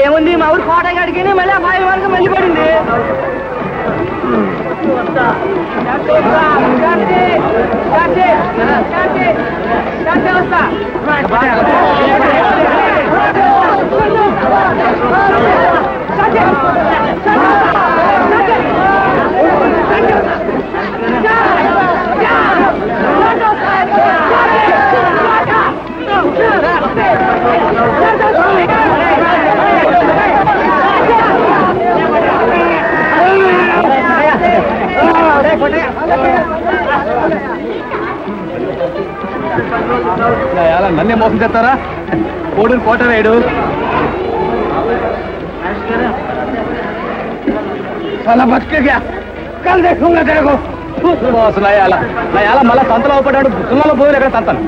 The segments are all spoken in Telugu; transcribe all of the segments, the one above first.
ఏముంది మా ఊరు కోట గడికి మళ్ళీ ఆ బావి వరకు మళ్ళీ పడింది. నన్నే మోసం చేస్తారా? కోడిని కోట వేయడు. అలా బతికేగా కల్ देखूंगा तेरे को. మళ్ళా సంతలో అవపడ్డాడు. బుద్ధంలో పోయి ఎక్కడ సంతను.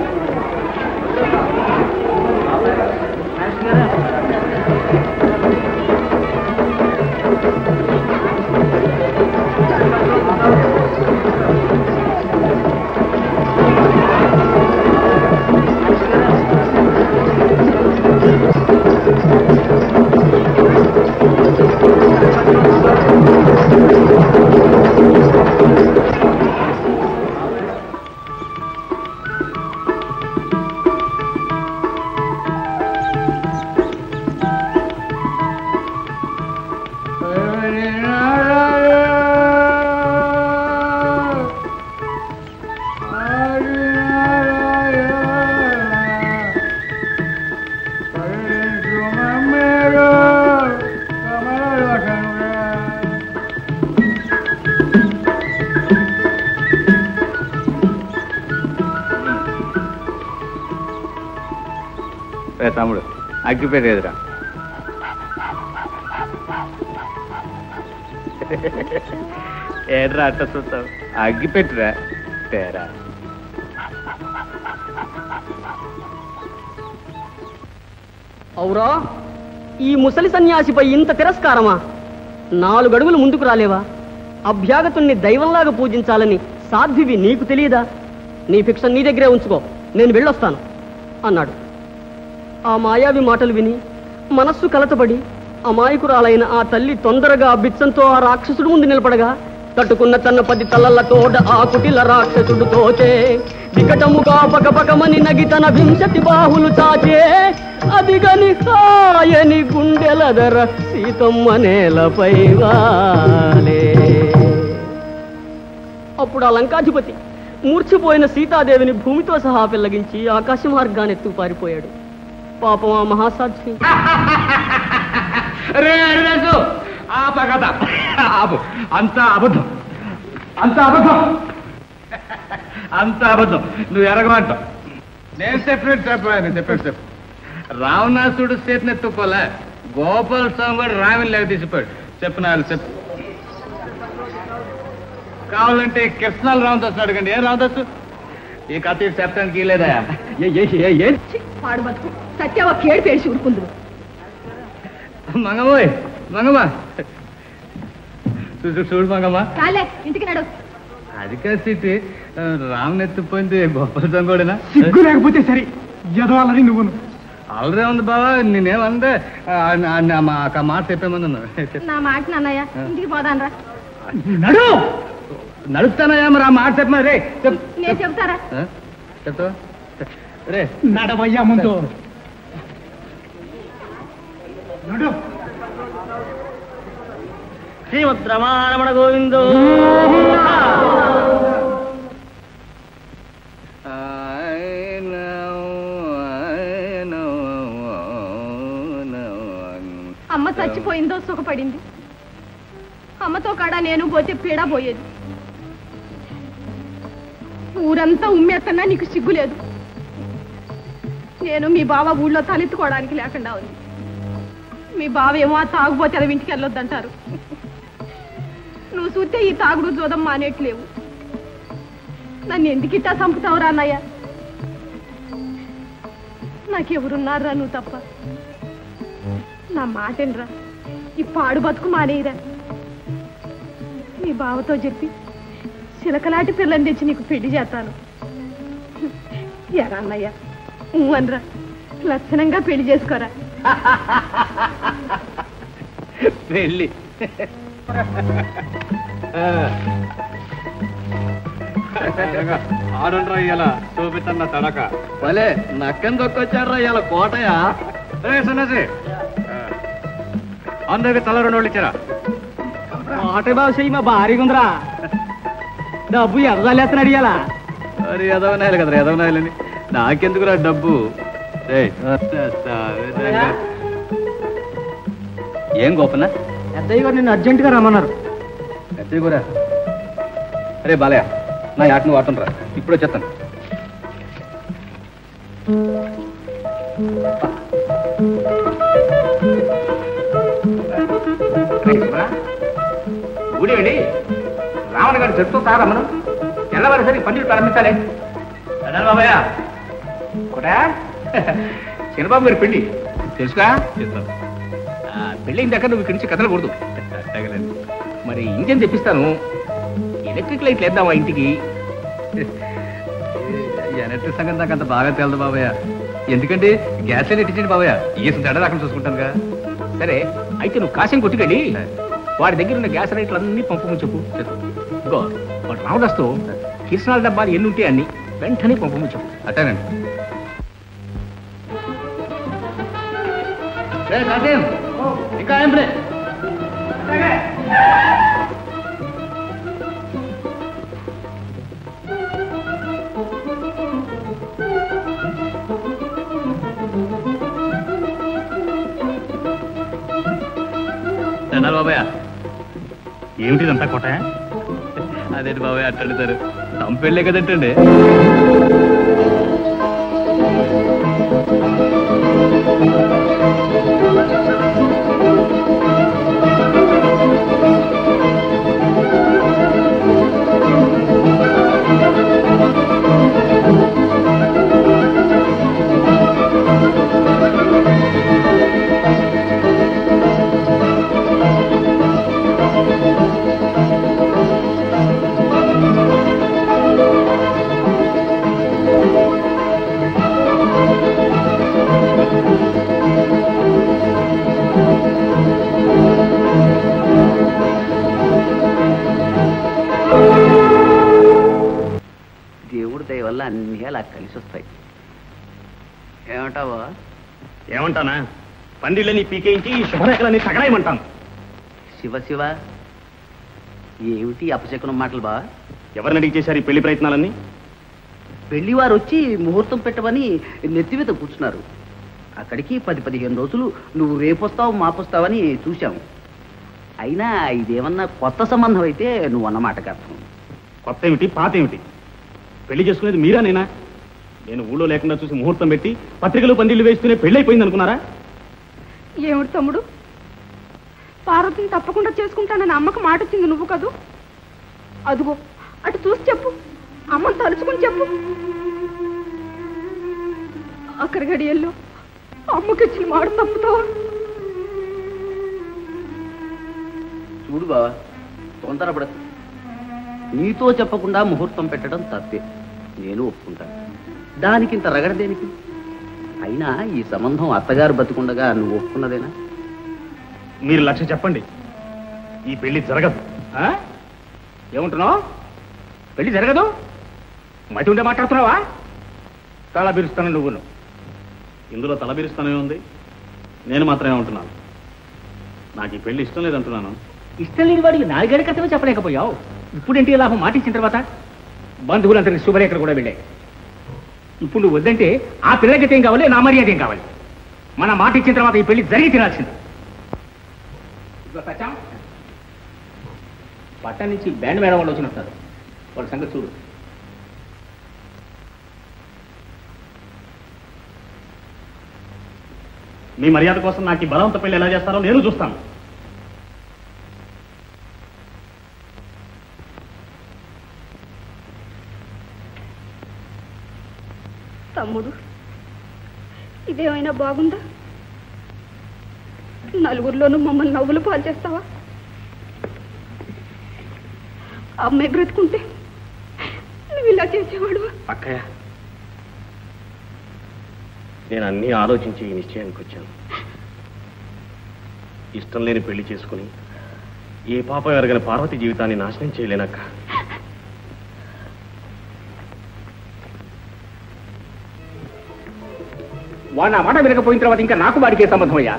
తమ్ముడు అగ్గిపెట్టి ఎదురా. ఏడ్రా అట్ట చూస్తావు? అగ్గిపెట్టిరా తేరా. అవురా, ఈ ముసలి సన్యాసిపై ఇంత తిరస్కారమా? 4 అడుగులు ముందుకు రాలేవా? అభ్యాగతుణ్ణి దైవంలాగా పూజించాలని సాధ్వివి నీకు తెలియదా? నీ ఫిక్షన్ నీ దగ్గరే ఉంచుకో, నేను వెళ్ళొస్తాను అన్నాడు. ఆ మాయావి మాటలు విని మనస్సు కలతపడి అమాయకురాలైన ఆ తల్లి తొందరగా బిచ్చంతో ఆ రాక్షసుడు ముందు నిలబడగా తట్టుకున్న తన 10 తలలతోడ ఆ కుటిల రాక్షసుడు తోచే వికటముగా పకపకమని నగి తన 20 బాహులు చాచే అదిగని కాయని గుండెల ధర సీతమ్మ నేలపై వాలే. అప్పుడు ఆ లంకాధిపతి మూర్చిపోయిన సీతాదేవిని భూమితో సహా పెళ్లగించి ఆకాశ మార్గానెత్తు పారిపోయాడు. పాపం ఆ మహాసాధ్వి. అంత అబద్ధం, అంత అబద్ధం, అంత అబద్ధం. నువ్వు ఎరగమంటావు. నేను చెప్పాను. రావణాసుడు చేతిని ఎత్తుకోలే, గోపాల స్వామి కూడా రావిని లేక తీసిపోయాడు. చెప్పినారు చెప్పు. కావాలంటే కృష్ణాలు రామదాసు అడగండి. ఏం రామదాసు ఈ కథ చెప్పడానికి లేదా? పాడు బతుకు సత్యవ కేడు పేసి ఊరుకుందు. మంగమ్మోయ్ మంగమ్మ చూడు మంగమ్మ ఇంటికి నడు. అది కాదు సిట్టి రామ్ ఎత్తిపోయింది గొప్ప సంగోడేనా సిగ్గు లేకపోతే సరే ఎదవాలని నువ్వును. ఆల్రెడీ ఉంది బావా నేనేమంటే ఆ మాట చెప్పేమంది నా మాట నాన్నయ్య ఇంటికి పోదానరా. నడు నడుస్తానయ్యా మరి ఆ మాట చెప్పమా రే నేను చెప్తారా? చెప్తా రే నడవయ్యా ముందు నడు. శ్రీమద్రమారమణ గోవిందో. అమ్మ చచ్చిపోయిందో సుఖపడింది. అమ్మతో కాడా నేను పోతే పీడ పోయేది. ఊరంతా ఉమ్మేస్తున్నా నీకు సిగ్గులేదు. నేను మీ బావ ఊళ్ళో తలెత్తుకోవడానికి లేకుండా ఉంది. మీ బావ ఏమో ఆ తాగుపోతే అది ఇంటికి వెళ్ళొద్దంటారు. నువ్వు చూస్తే ఈ తాగుడు జోదం మానేట్లేవు. నన్ను ఎందుకిట్టా చంపుతావురా అన్నయ్య? నాకెవరున్నారా నువ్వు తప్ప? నా మాటేనరా, ఈ పాడు బతుకు మానేయరా. మీ బావతో చెప్పి చిలకలాంటి పిల్లని తెచ్చి నీకు పెళ్లి చేస్తాను. ఎరా అన్నయ్య అనరా, లక్షణంగా పెళ్లి చేసుకోరా. పెళ్ళి ఆడుండ్రా ఇలా చూపిస్తున్న తడక భలే నక్కని దొక్కొచ్చాడ్రా ఇలా కోటయా. సన్నసి అందరికి తల 2 వాళ్ళు ఇచ్చారా? కోట బాబు చెయ్యి మా భారీగా ఉందిరా. డబ్బు ఎదలేస్తున్నాడు ఇలా. మరి ఎదవనాయాలి కదరా ఎదవనాయాలని. నాకెందుకురా డబ్బు? ఏం గోపన్నా? పెద్దయ్య గారు నిన్ను అర్జెంటుగా రమ్మన్నారు. పెద్దయ్య కూడా అరే బాలయ్య నా యాక్ నువ్వు ఆటంరా, ఇప్పుడు వచ్చేస్తాను. ఊడేండి రావణ గారు చెప్తూ సారా మనం తెల్లవారిసరి పన్నీరు ప్రారంభించాలి. అదే బాబాయ్ కూడా చిన్నబాబు గారి పెళ్లి తెలుసుగా? పెళ్ళైన దగ్గర నువ్వు ఇక్కడి నుంచి కదలకూడదు. మరి ఇంజన్ తెప్పిస్తాను, ఎలక్ట్రిక్ లైట్లు వేద్దామా ఇంటికి? ఎలక్ట్రిక్ సంగతి నాకు అంత బాగా తెలదు బాబాయ్. ఎందుకంటే గ్యాస్ లైన్ ఎట్టించండి బాబాయ్, ఏసు తేడా రాకుండా చూసుకుంటానుగా. సరే అయితే నువ్వు కాశం కొట్టుకెళ్ళి వాడి దగ్గర ఉన్న గ్యాస్ లైట్లు అన్నీ పంపమని చెప్పు. ఇంకో వాడు రావదస్తూ కిరసనాల డబ్బాలు ఎన్ని ఉంటే అన్ని వెంటనే పంపమని చెప్పు. అట్టేనండి. ఇంకా ఏం ప్లే బాబాయ్ ఏమిటిదంతా కోట? అదేంటి బాబాయ్ అట్టంటారు, తంపెళ్ళే కదంటండి. దేవుడి దయ వల్ల అన్నీ అలా కలిసి వస్తాయి. ఏమంటావా? ఏమంటానా? పందిళ్ళని పీకేయించి శుభరేఖలని తగలాయమంటాను. శివ శివ, ఏమిటి అపశకునం మాటలు బా? ఎవరిని అడిగి చేశారు ఈ పెళ్లి ప్రయత్నాలన్నీ? పెళ్లి వారు వచ్చి ముహూర్తం పెట్టమని నెత్తి మీద కూర్చున్నారు. అక్కడికి 10-15 రోజులు నువ్వు రేపొస్తావు మాపొస్తావని చూశాము. అయినా ఇదేమన్నా కొత్త సంబంధం అయితే నువ్వు అన్నమాట కాదు. కొత్త ఏమిటి పాత ఏమిటి? పెళ్లి చేసుకునేది మీరా నేనా? నేను ఊళ్ళో లేకుండా చూసి ముహూర్తం పెట్టి పత్రికలు పందిళ్ళు వేస్తూనే పెళ్లి అయిపోయింది అనుకున్నారా? ఏమిటి తమ్ముడు, పార్వతిని తప్పకుండా చేసుకుంటానని అమ్మకు మాట వచ్చింది నువ్వు కదూ? అదుగో అటు చూసి చెప్పు, అమ్మను తలుచుకుని చెప్పు. అక్కడి గడియల్లో అమ్మకి ఇచ్చిన మాట తప్పుతావా? చూడు బావా, తొందరపడదు. నీతో చెప్పకుండా ముహూర్తం పెట్టడం తప్పే, నేను ఒప్పుకుంటాను. దానికింత రగడ దేనికి? అయినా ఈ సంబంధం అత్తగారు బతికుండగా నువ్వు ఒప్పుకున్నదేనా? మీరు లక్ష్య చెప్పండి, ఈ పెళ్లి జరగదు. ఏమంటున్నావు? పెళ్లి జరగదు? మతి ఉండే మాట్లాడుతున్నావా? తల బిరుస్తాను నువ్వును. ఇందులో తల బిరుస్తానే ఉంది. నేను మాత్రమే ఉంటున్నాను. నాకు ఈ పెళ్లి ఇష్టం లేదంటున్నాను. ఇష్టం లేని వాడికి 4 ఏళ్ల క్రితమే చెప్పలేకపోయావు. ఇప్పుడేంటి లాభం? మాట ఇచ్చిన తర్వాత బంధువులందరికీ శుభరేఖలు కూడా వెళ్ళాయి. ఇప్పుడు నువ్వు వద్దంటే ఆ పిల్లకి ఏం కావాలి, నా మర్యాద ఏం కావాలి? మన మాట ఇచ్చిన తర్వాత ఈ పెళ్లి జరిగి తినాల్సింది. పట్టణ నుంచి బ్యాండ్ మేడం వాళ్ళు వచ్చినట్టున్నారు. వాళ్ళ సంగతి చూడు. మీ మర్యాద కోసం నాకు ఈ బలవంత పెళ్లి ఎలా చేస్తారో నేను చూస్తాను. తమ్ముడు, ఇదేమైనా బాగుందా? నలుగురిలోనూ మమ్మల్ని నవ్వులు పాలు చేస్తావా? అమ్మాయి బ్రతుకుంటే నువ్వు ఇలా చేసేవాడు. అక్కయ్య, నేను అన్నీ ఆలోచించి ఈ నిశ్చయానికి వచ్చాను. ఇష్టం లేని పెళ్లి చేసుకుని ఏ పాప ఎరగని పార్వతి జీవితాన్ని నాశనం చేయలేనక్క. వాడు నా మాట వినకపోయిన తర్వాత ఇంకా నాకు వాడికి ఏ సంబంధం అయ్యా?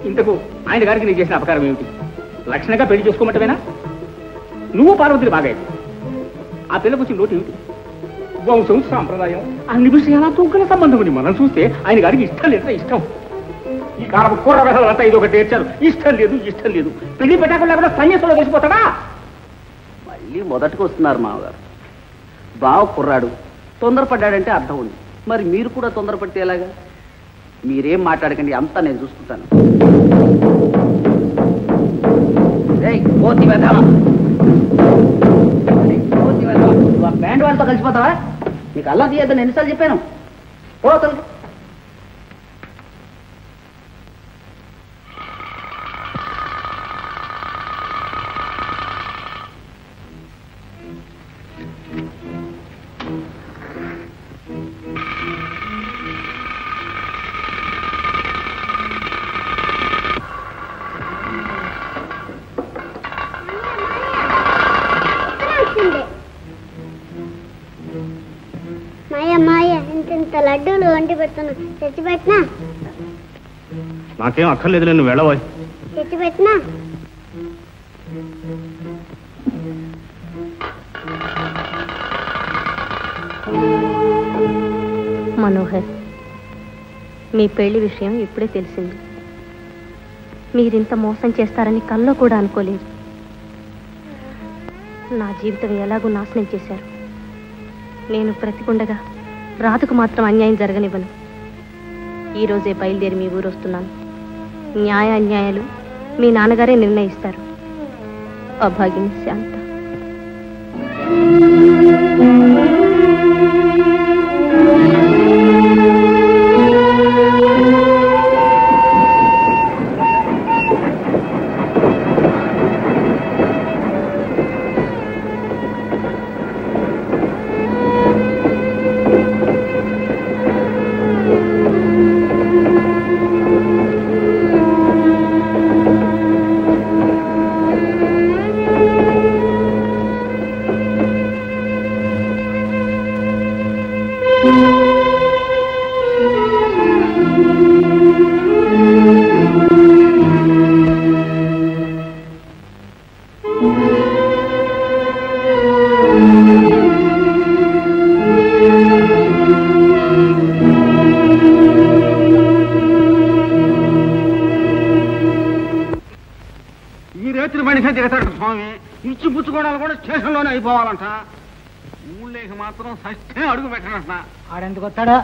ఇంతకు ఆయన గారికి నేను చేసిన అపకారం ఏమిటి? లక్షణంగా పెళ్లి చేసుకోమంటవేనా? నువ్వు పార్వతిని బాగాయి. ఆ పిల్లకు వచ్చిన నోటి ఏమిటి? వంశం, సాంప్రదాయం, అన్ని విషయాల తూకల సంబంధం ఉంది. మనం చూస్తే ఆయన గారికి ఇష్టం లేదా? ఇష్టం. ఈ కాలం కూరగాయలంతా ఇది ఒకటి తెచ్చారు. ఇష్టం లేదు, ఇష్టం లేదు. పెళ్లి పెట్టకుండా కూడా సన్యాసంలో వేసిపోతాడా? మళ్ళీ మొదటికి వస్తున్నారు మామగారు. బావ కుర్రాడు, తొందరపడ్డాడంటే అర్థం ఉంది. మరి మీరు కూడా తొందరపడితే ఎలాగా? మీరేం మాట్లాడకండి, అంతా నేను చూసుకుంటాను. బ్యాండ్ వాళ్ళతో కలిసిపోతావా? నీకు అల్లా తీయద్దని ఎన్నిసార్లు చెప్పాను. పోతలు లడ్డూలు వండి పెడుతున్నా, తెచ్చి పెట్టినా? నాకేం అక్కర్లేదు, నేను వెళ్ళవా? తెచ్చి పెట్టినా? మనోహర్, మీ పెళ్లి విషయం ఇప్పుడే తెలిసింది. మీరింత మోసం చేస్తారని కల్లో కూడా అనుకోలేదు. నా జీవితం ఎలాగూ నాశనం చేశారు. నేను బ్రతికుండగా రాధకు మాత్రం అన్యాయం జరగనివ్వను. ఈరోజే బయలుదేరి మీ ఊరు వస్తున్నాను. న్యాయ అన్యాయాలు మీ నాన్నగారే నిర్ణయిస్తారు. అభాగిని శాంత. ఇచ్చి పుచ్చుకోవడాలు కూడా స్టేషన్లోనే అయిపోవాలంట. ఊళ్ళేకి మాత్రం సస్తే అడుగు పెట్టనంట. ఆడెందుకు వస్తాడా?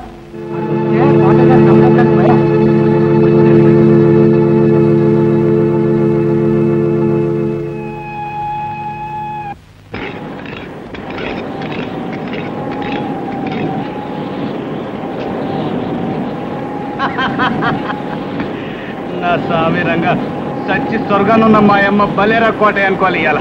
నా స్వామి రంగా సచ్చి స్వర్గానున్న మా అమ్మ బలేరా కోట అనుకోవాలి ఇవాళ.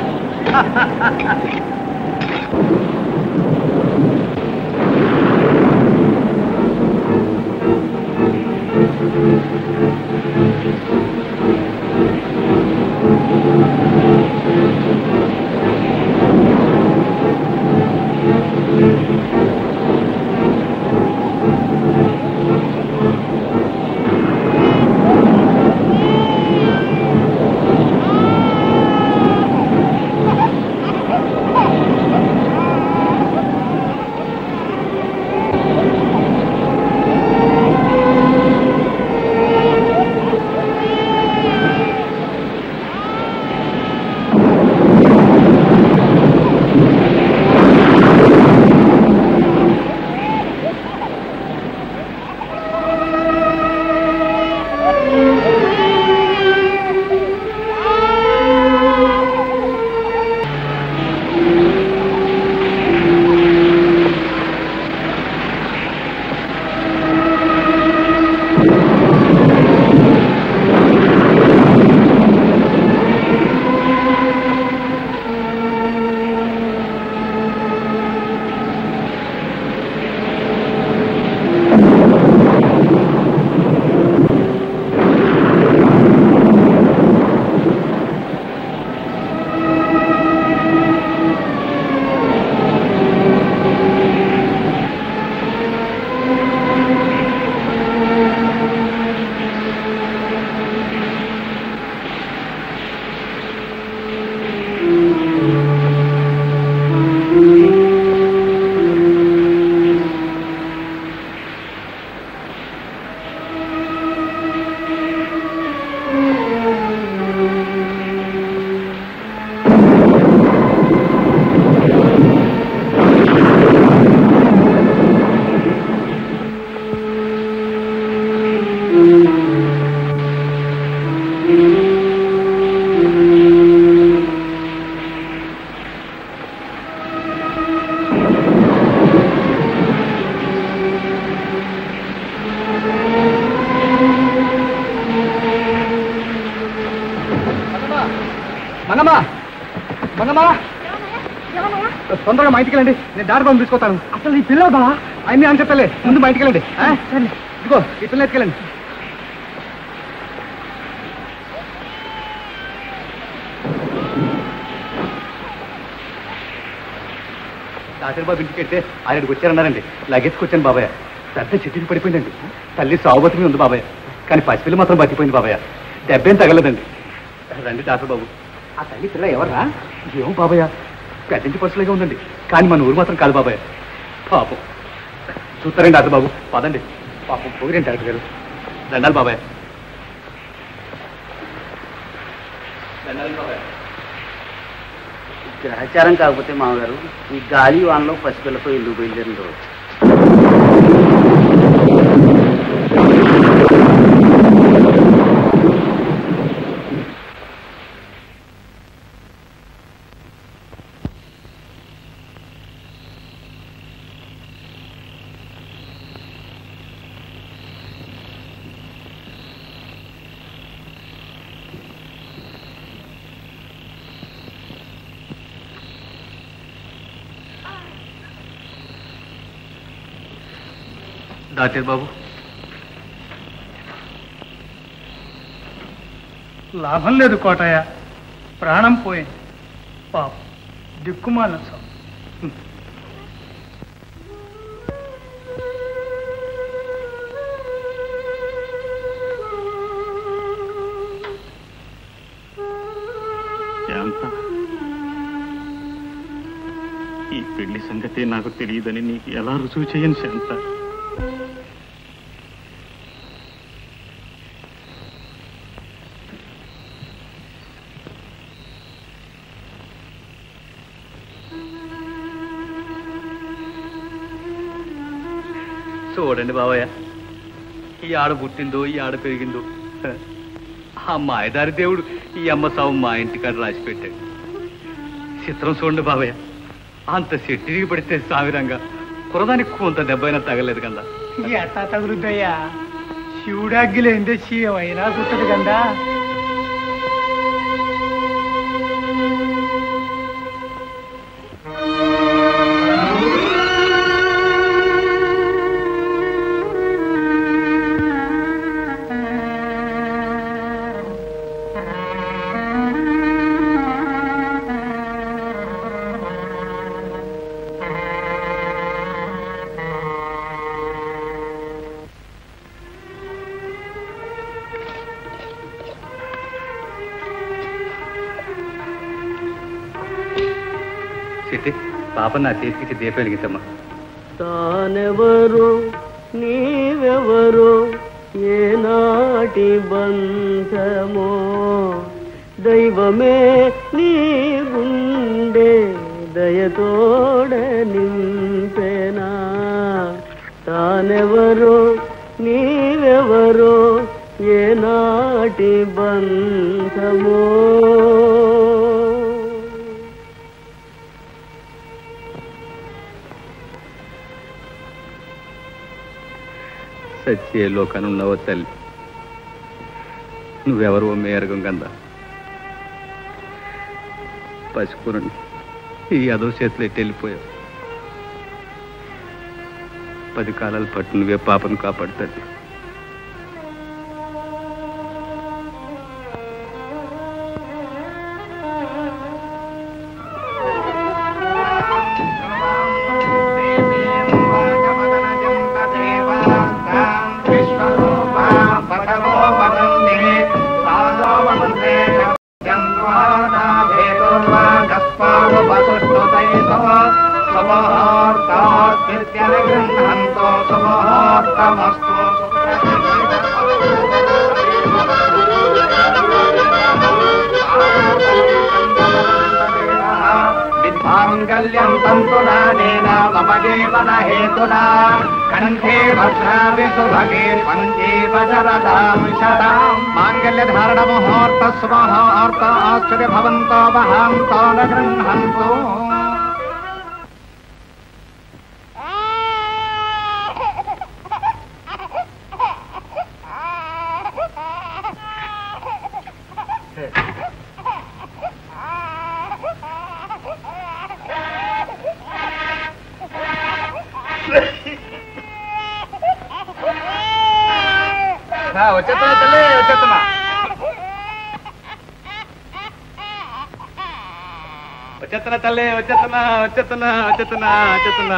తొందరగా మా ఇంటికి వెళ్ళండి, నేను దారి బాబు తీసుకొస్తాను. అసలు ఈ పిల్ల బావా అన్ని అని చెప్పలే, ముందు మా ఇంటికి వెళ్ళండి. ఇదిగో ఈ పిల్ల ఎత్తుకెళ్ళండి. దాసరిబాబు ఇంటికి వెళ్తే ఆయనకి వచ్చారన్నారండి. లగేజ్కి వచ్చాను బాబాయ్. పెద్ద చెట్టుకి పడిపోయిందండి. తల్లి సాగుబతిమి ఉంది బాబాయ్, కానీ పసిపిల్ల మాత్రం బతికిపోయింది బాబాయ్. దెబ్బేం తగలదండి. రండి దాసరిబాబు. ఆ తల్లి పిల్ల ఎవర్రా? ఏమో బాబాయ్, పెద్దంటి పసులుగా ఉందండి, కానీ మన ఊరు మాత్రం కాదు బాబాయ్. పాపం చూస్తారండి డాక్టర్ బాబు, పదండి. పాపం పోగిరండి డాక్టర్ గారు. దండాలి బాబాయ్. దండాలి బాబాయ్. గ్రహచారం కాకపోతే మామగారు, ఈ గాలి వానలో పసిపిల్లతో ఎందుకు బయలుదేరిందో. డాక్టర్ బాబు, లాభం లేదు కోటయ్య, ప్రాణం పోయింది. పాప దిక్కుమాల శాంత, ఈ పెళ్లి సంగతి నాకు తెలియదని నీకు ఎలా రుజువు చేయను శాంత. చూడండి బాబాయ్, ఈ ఆడ పుట్టిందో ఈ ఆడ పెరిగిందో, ఆ మాయదారి దేవుడు ఈ అమ్మ సావు మా ఇంటికాడ రాసి పెట్టాడు. చిత్రం చూడండి బాబాయ్, అంత చెట్టికి పడితే సావిరంగా కురదానికి కొంత దెబ్బైనా తగలేదు కదా. ఎట్టా తగులుద్దయ్యా? శివుడాగ్గిలేందే శివైనా కుట్టదు కదా. పాప నా చేతికి దీపం వెలిగించమ్మా. తానెవరో నీవెవరో ఏనాటి బంధమో దైవమే నీ గుండె దయతోడ నింపెనా. తానెవరో నీవెవరో ఏనాటి బంధమో. సత్యే లోకనున్నవో తల్లి, నువ్వెవరో మేరగం కందా. పసుపురండి ఈ అదో చేతులు ఎట్టి వెళ్ళిపోయావు. 10 కాలాల పట్టు నువ్వే పాపను కాపాడుతుంది. మాంగళ్యం తంతునానేన మమ జీవన హేతునా కంఠే భద్రామి సుభగే పంచీవ శరదాం శతాం. మాంగళ్య ధారణ ముహూర్త సుముహూర్త ఆశ్చర్య భవంతో వహాంతో న గృహంతు. వచ్చేస్తున్నా తల్లి, వచ్చేస్తున్నా. వచ్చేస్తున్నా తల్లి, వచ్చేస్తున్నా వచ్చేస్తున్నా వచ్చేస్తున్నా వచ్చేస్తున్నా.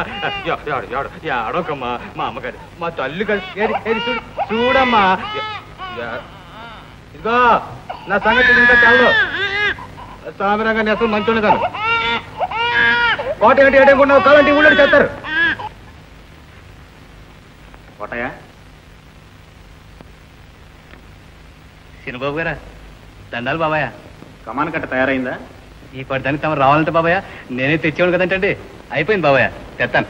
ఆడోకమ్మా, మా అమ్మగారు మా తల్లి కలిసి చూడు చూడమ్మా. ఇదిగో నా సంగతి ఇంకా చాలు. సామిరంగా నేను అసలు మంచి ఉండదాను. కోట ఏంటి ఏటనుకున్నావు? కాలంటే ఊళ్ళో చేస్తారు. కోటయ్య చిన్నబాబు గారా, దండాలు బాబాయ్. కమాన్ కట్ట తయారైందా? ఈ పడదానికి తమ రావాలంటే బాబాయ్ నేనే తెచ్చేవాడు కదంటండి. అయిపోయింది బాబాయ్, తెస్తాను.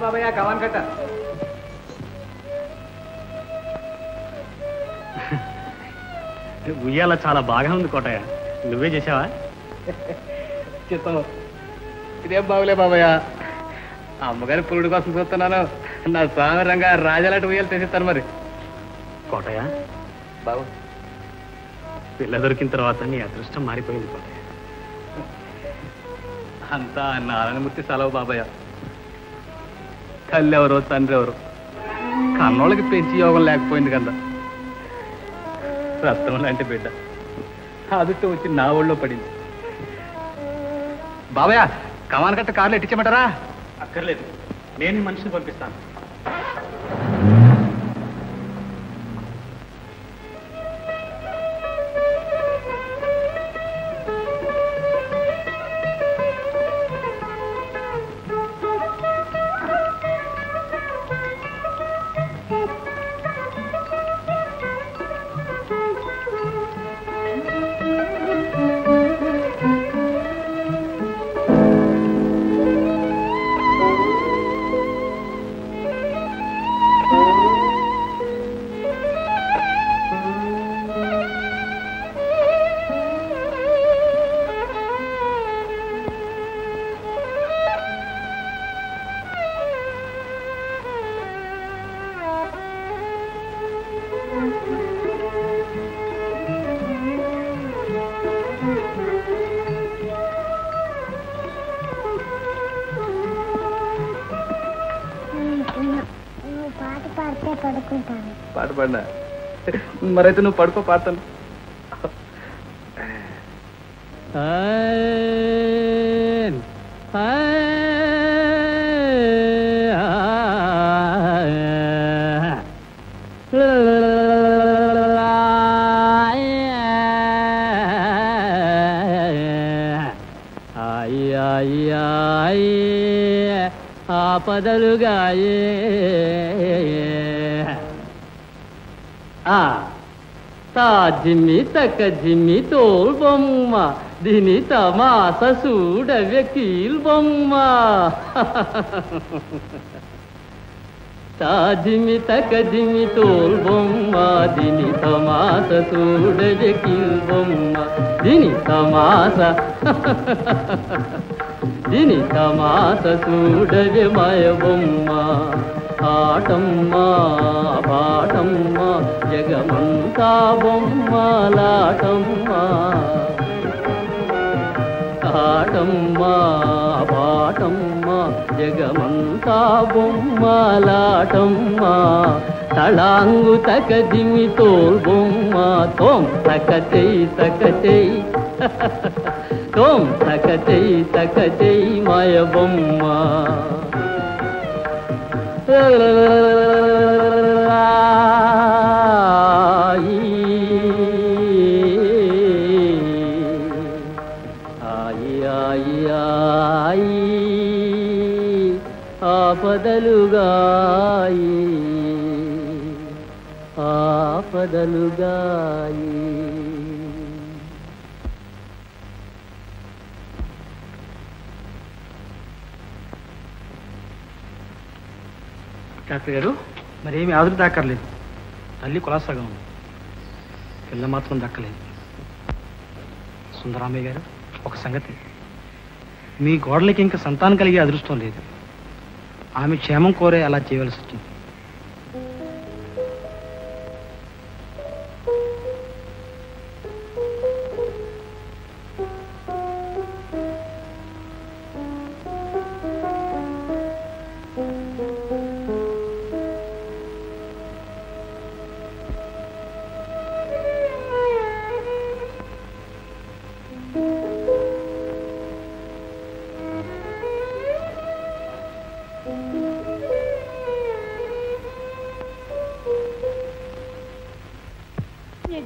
బాబాయ్ కమాన్ కట్ట. ఉయ్యాల చాలా బాగా ఉంది కోటయ్య, నువ్వే చేసావా? చెప్తాను. ఇదేం బాగులే బాబాయ్, అమ్మగారి పురుడు కోసం చూస్తున్నాను. నా స్వామి రంగా రాజాలాంటి ఉయ్యాలు తెచ్చిస్తాను. మరి కోటయ్య బాబు, పిల్ల దొరికిన తర్వాత నీ అదృష్టం మారిపోయింది కోటయ్య. అంతా నారాయణమూర్తి సెలవు బాబాయ్. తల్లి ఎవరో తండ్రి ఎవరు కన్నోళ్ళకి పెంచి యోగం లేకపోయింది కదా. రత్నం లాంటి బిడ్డ అదుట వచ్చి నా ఒళ్ళో పడింది. బాబయ్య కమాన్ కట్ట కార్లు ఎట్టించమంటారా? అక్కర్లేదు, నేను మనిషిని పంపిస్తాను. పాట పాడితే పడుకుంటాను. పాట పాడినా? మరైతే నువ్వు పడుకో, పాడతాను. ఆపదలుగాయే తా జిమ్మి తక్క జిమ్మి తోల్ బొమ్మ దీని తమాస చూడవే కీల్ బొమ్మ తా జిమ్మి తక్క జిమ్మి తోల్ బొమ్మ దీని తమాస చూడవే కీల్ బొమ్మ దీని తమాస దీని తమాస చూడవే మాయ బొమ్మ ఆటమ్మా పాటమ్మా జగమంతా బొమ్మలాటమ్మా ఆటమ్మా పాటమ్మా జగమంతా బొమ్మలాటమ్మా తళాంగు తక దిమి తోల్ బొమ్మ తోం తక చెయ్యి తక చెయ్యి తోం తక చెయ్యి మాయ బొమ్మ ఆపదలుగాయి ఆపదలుగాయి. డాక్టర్ గారు, మరేమి ఆదురు దాక్కర్లేదు. తల్లి కులాసాగా ఉంది, పిల్ల మాత్రం దక్కలేదు. సుందరామయ్య గారు, ఒక సంగతి, మీ గోడలకి ఇంకా సంతానం కలిగే అదృష్టం లేదు. ఆమె క్షేమం కోరే అలా చేయవలసి వచ్చింది.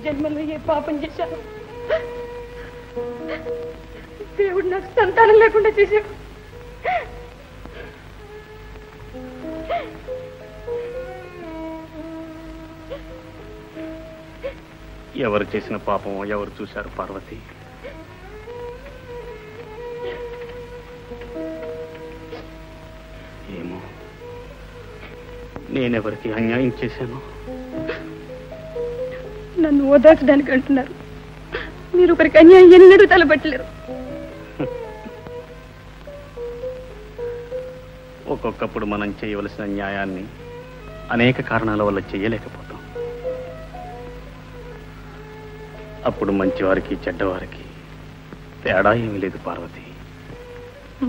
జన్మలో ఏ పాపం చేశాను? దేవుడు నాకు సంతానం లేకుండా చేశాడు. ఎవరు చేసిన పాపం ఎవరు చూశారు పార్వతి? ఏమో, నేనెవరికి అన్యాయం చేశాను? నన్ను ఓదార్చడానికి అంటున్నారు. మీరు ఒకరికి అన్యాయం ఎన్నడూ తలబట్టలేరు. ఒక్కొక్కప్పుడు మనం చేయవలసిన న్యాయాన్ని అనేక కారణాల వల్ల చేయలేకపోతాం. అప్పుడు మంచివారికి చెడ్డవారికి తేడా ఏమీ లేదు పార్వతి.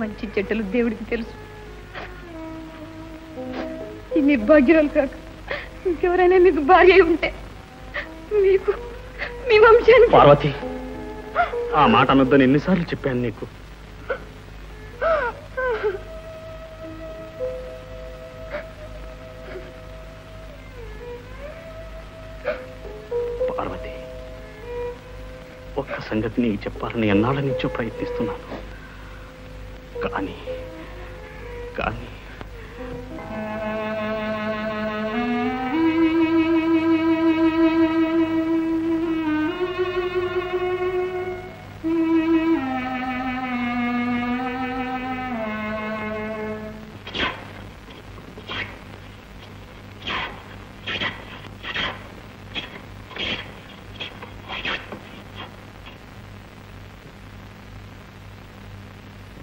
మంచి చెడ్డలు దేవుడికి తెలుసు. ఈ నిర్భాగ్యురాలు కాక ఇంకెవరైనా మీకు భార్య ఉంటే మీకు మీ వంశానికి. పార్వతి, ఆ మాట అనొద్దని ఎన్నిసార్లు చెప్పాను నీకు? సంగతి నీకు చెప్పాలని ఎన్నాళ్ళ నుంచో ప్రయత్నిస్తున్నాను. కానీ కానీ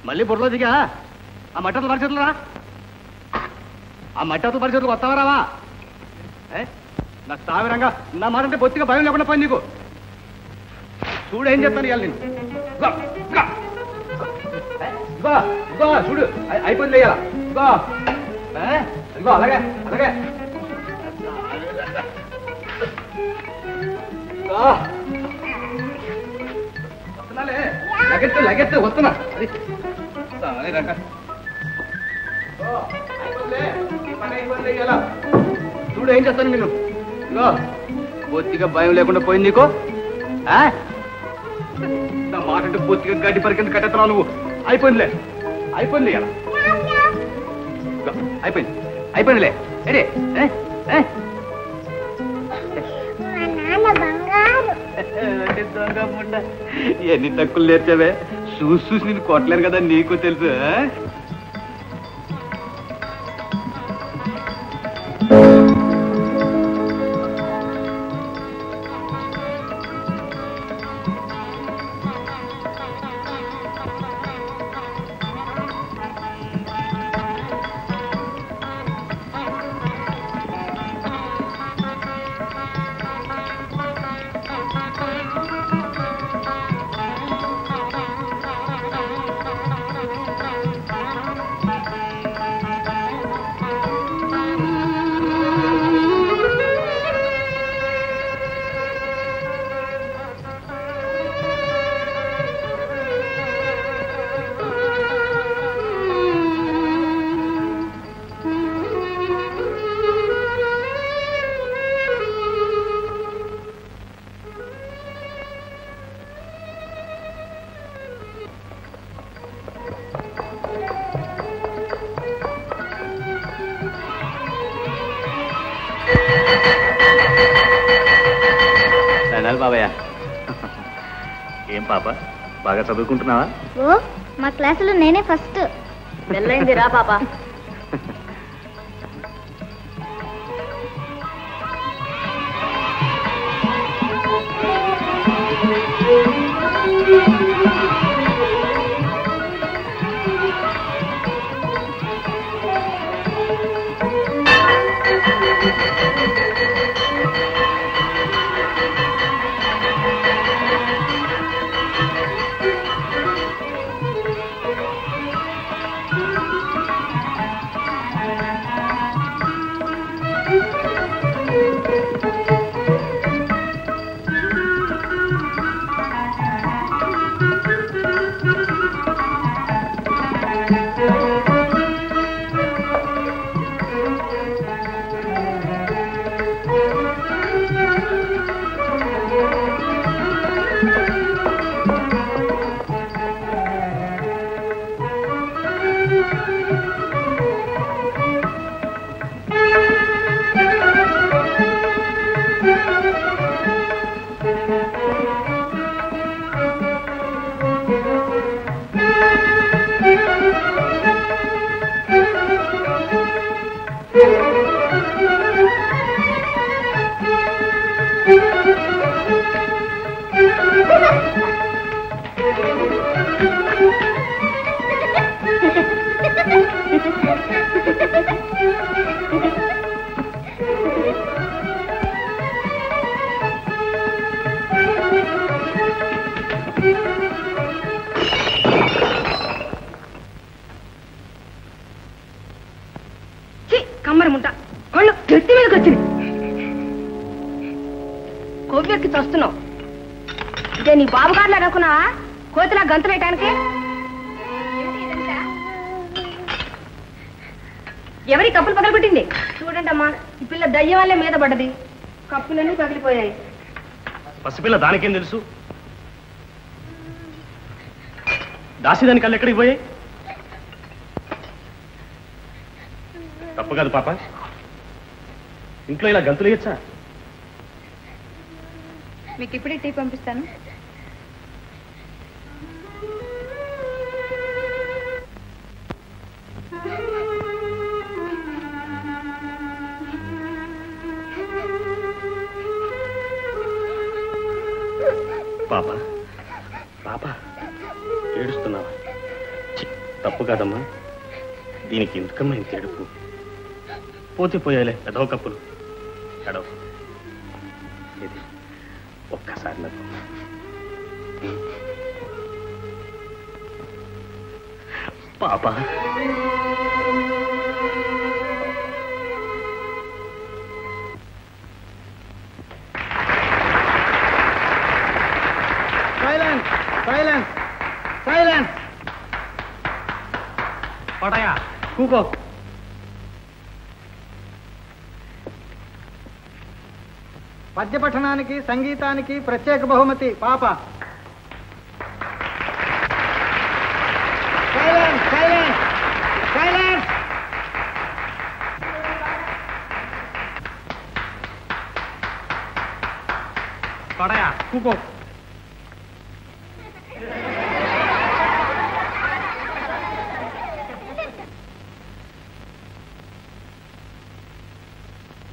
మళ్ళీ బుర్రలో దిగా ఆ మట్టలు పరిస్థితులరా, ఆ మట్టలు పరిస్థితులకు వస్తావా రావా? నాకు తావిరంగా నా మాట అంటే బొత్తిగా భయం లేకుండా పని నీకు. చూడు ఏం చెప్తాను ఇవాళ నేను. ఇగో చూడు అయిపోయింది వేయాల. ఇగో అలాగే అలాగే వస్తున్నాలే. లగెత్తు లగెత్తు వస్తున్నా. అది రంగ చూడు ఏం చేస్తాను నేను. ఇగో బొత్తిగా భయం లేకుండా పోయింది నీకు. నా మాట అంటే బొత్తిగా గడ్డి పరికింద కట్టెత్తున్నావు నువ్వు. అయిపోయిందిలే అయిపోయింది ఇలా అయిపోయింది అయిపోయిందిలే. ఏడే ఎన్ని తక్కువలు నేర్చావే. చూసి నేను కొట్టలేరు కదా నీకు తెలుసు. బాబయ్య ఏం పాప బాగా చదువుకుంటున్నావా? ఓ మా క్లాసులో నేనే ఫస్ట్. పెళ్ళైంది రా పాప. కమ్మరముంట కళ్ళు గట్టి మీదకి వచ్చింది. కొవ్వెక్కి చస్తున్నావు. ఇదే నీ బాబుగారులు అనుకున్నావా కోతిలా గంతులు వేయటానికి? ఎవరి కప్పులు పగలబెట్టింది? చూడండి అమ్మా, ఈ పిల్ల దయ్యం వల్లే మీద పడ్డది. కప్పులన్నీ పగిలిపోయాయి. పసిపిల్ల దానికేం తెలుసు? దాసిదాని కళ్ళు ఎక్కడికి పోయాయి? తప్పు కాదు పాప, ఇంట్లో ఇలా గంతులు వేయచ్చా? మీకు ఇప్పుడే టీ పంపిస్తాను. పాప పాప ఏడుస్తున్నావా? తప్పు కాదమ్మా, దీనికి ఎందుకమ్మా ఇంత ఏడుపు? పోతే పోయాలే ఎదవ కప్పులు ఎడవ. ఇది ఒక్కసారి నాకు పాప. Silence silence silence. పడయా కూకో. పద్య పఠనానికి సంగీతానికి ప్రత్యేక బహుమతి పాప. Silence silence silence. పడయా కూకో.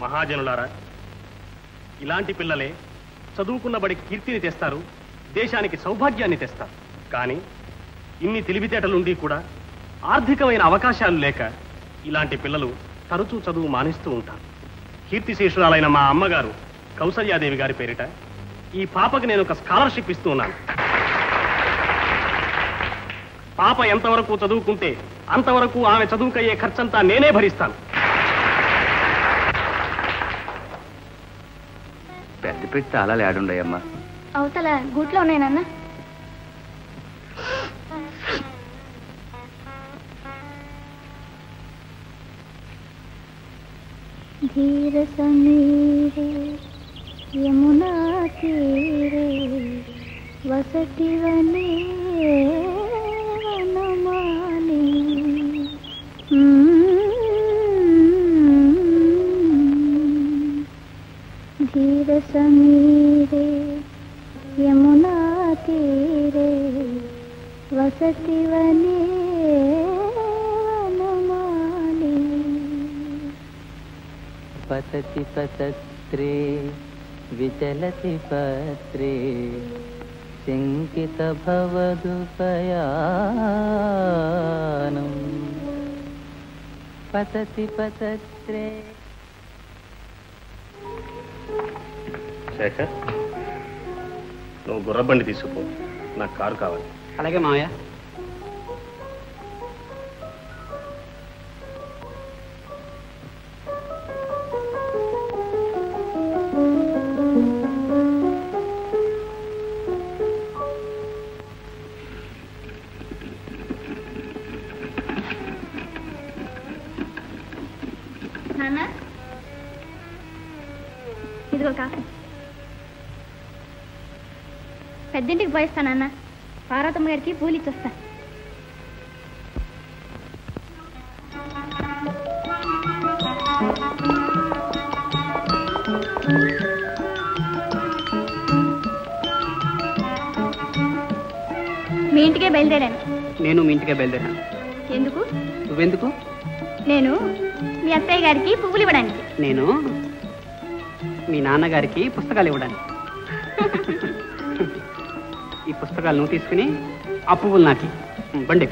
మహాజనులారా, ఇలాంటి పిల్లలే చదువుకున్న బడికి కీర్తిని తెస్తారు, దేశానికి సౌభాగ్యాన్ని తెస్తారు. కానీ ఇన్ని తెలివితేటలుండి కూడా ఆర్థికమైన అవకాశాలు లేక ఇలాంటి పిల్లలు తరచూ చదువు మానేస్తూ ఉంటారు. కీర్తిశేషురాలైన మా అమ్మగారు కౌసల్యాదేవి గారి పేరిట ఈ పాపకి నేను ఒక స్కాలర్షిప్ ఇస్తూ ఉన్నాను. పాప ఎంతవరకు చదువుకుంటే అంతవరకు ఆమె చదువుకయ్యే ఖర్చంతా నేనే భరిస్తాను. పెద్ద పెట్టి చాలా లేడుండయమ్మా. అవతల గూట్లో ఉన్నాయనన్నా. ధీర సమీరే యమునా తీరే వసతి వనే వనమాలి. धीर समीरे यमुना तीरे वसति वने वनमाली. पतति पतत्रे विचलति पत्रे शङ्कित भवदुपयानम्. पतति पतत्रे. శేఖర్, నువ్వు గుర్రబండి తీసుకుపో, నాకు కారు కావాలి. అలాగే మావయ్య. నాన్న, ఇదిగో కాఫీ. పెద్దింటికి పోయిస్తానన్న. పార్వతమ్మ గారికి పూలు ఇచ్చొస్తా. మీ ఇంటికే బయలుదేరాను. నేను మీ ఇంటికే బయలుదేరాను. ఎందుకు? నువ్వెందుకు? నేను మీ అత్తయ్య గారికి పువ్వులు ఇవ్వడానికి. నేను మీ నాన్నగారికి పుస్తకాలు ఇవ్వడానికి. ఈ పుస్తకాలు నువ్వు తీసుకుని ఆ పువ్వులు నాకు బండి.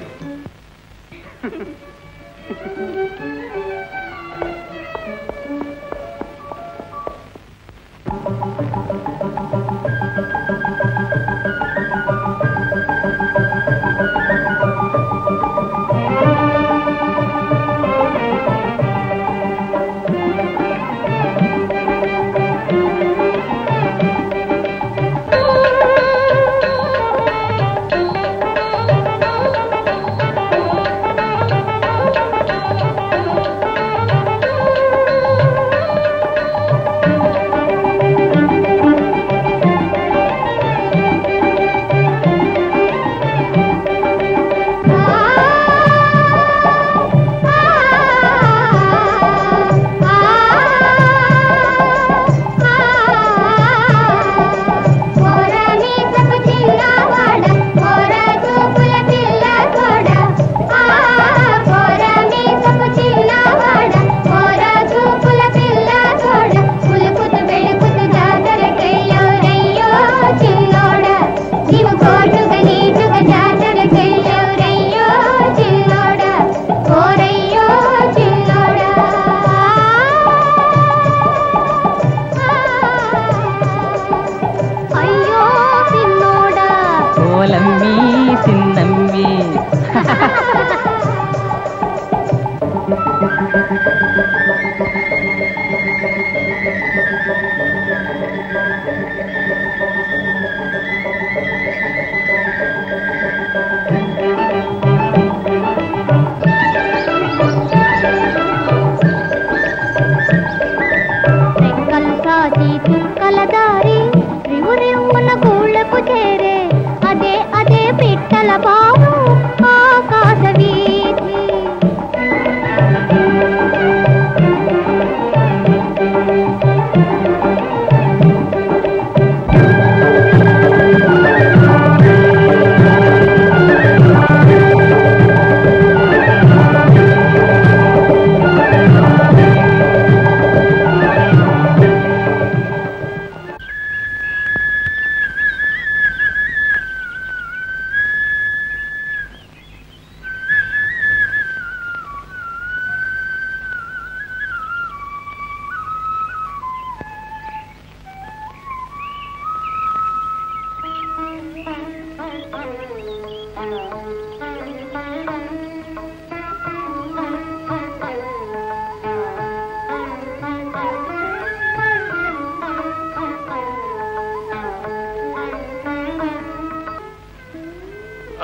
చిన్నమ్మి. చుక్కల దారి రివురివున గూళ్ళకు చేరే అదే అదే పిట్టల బావు ఆకాశ వీధి.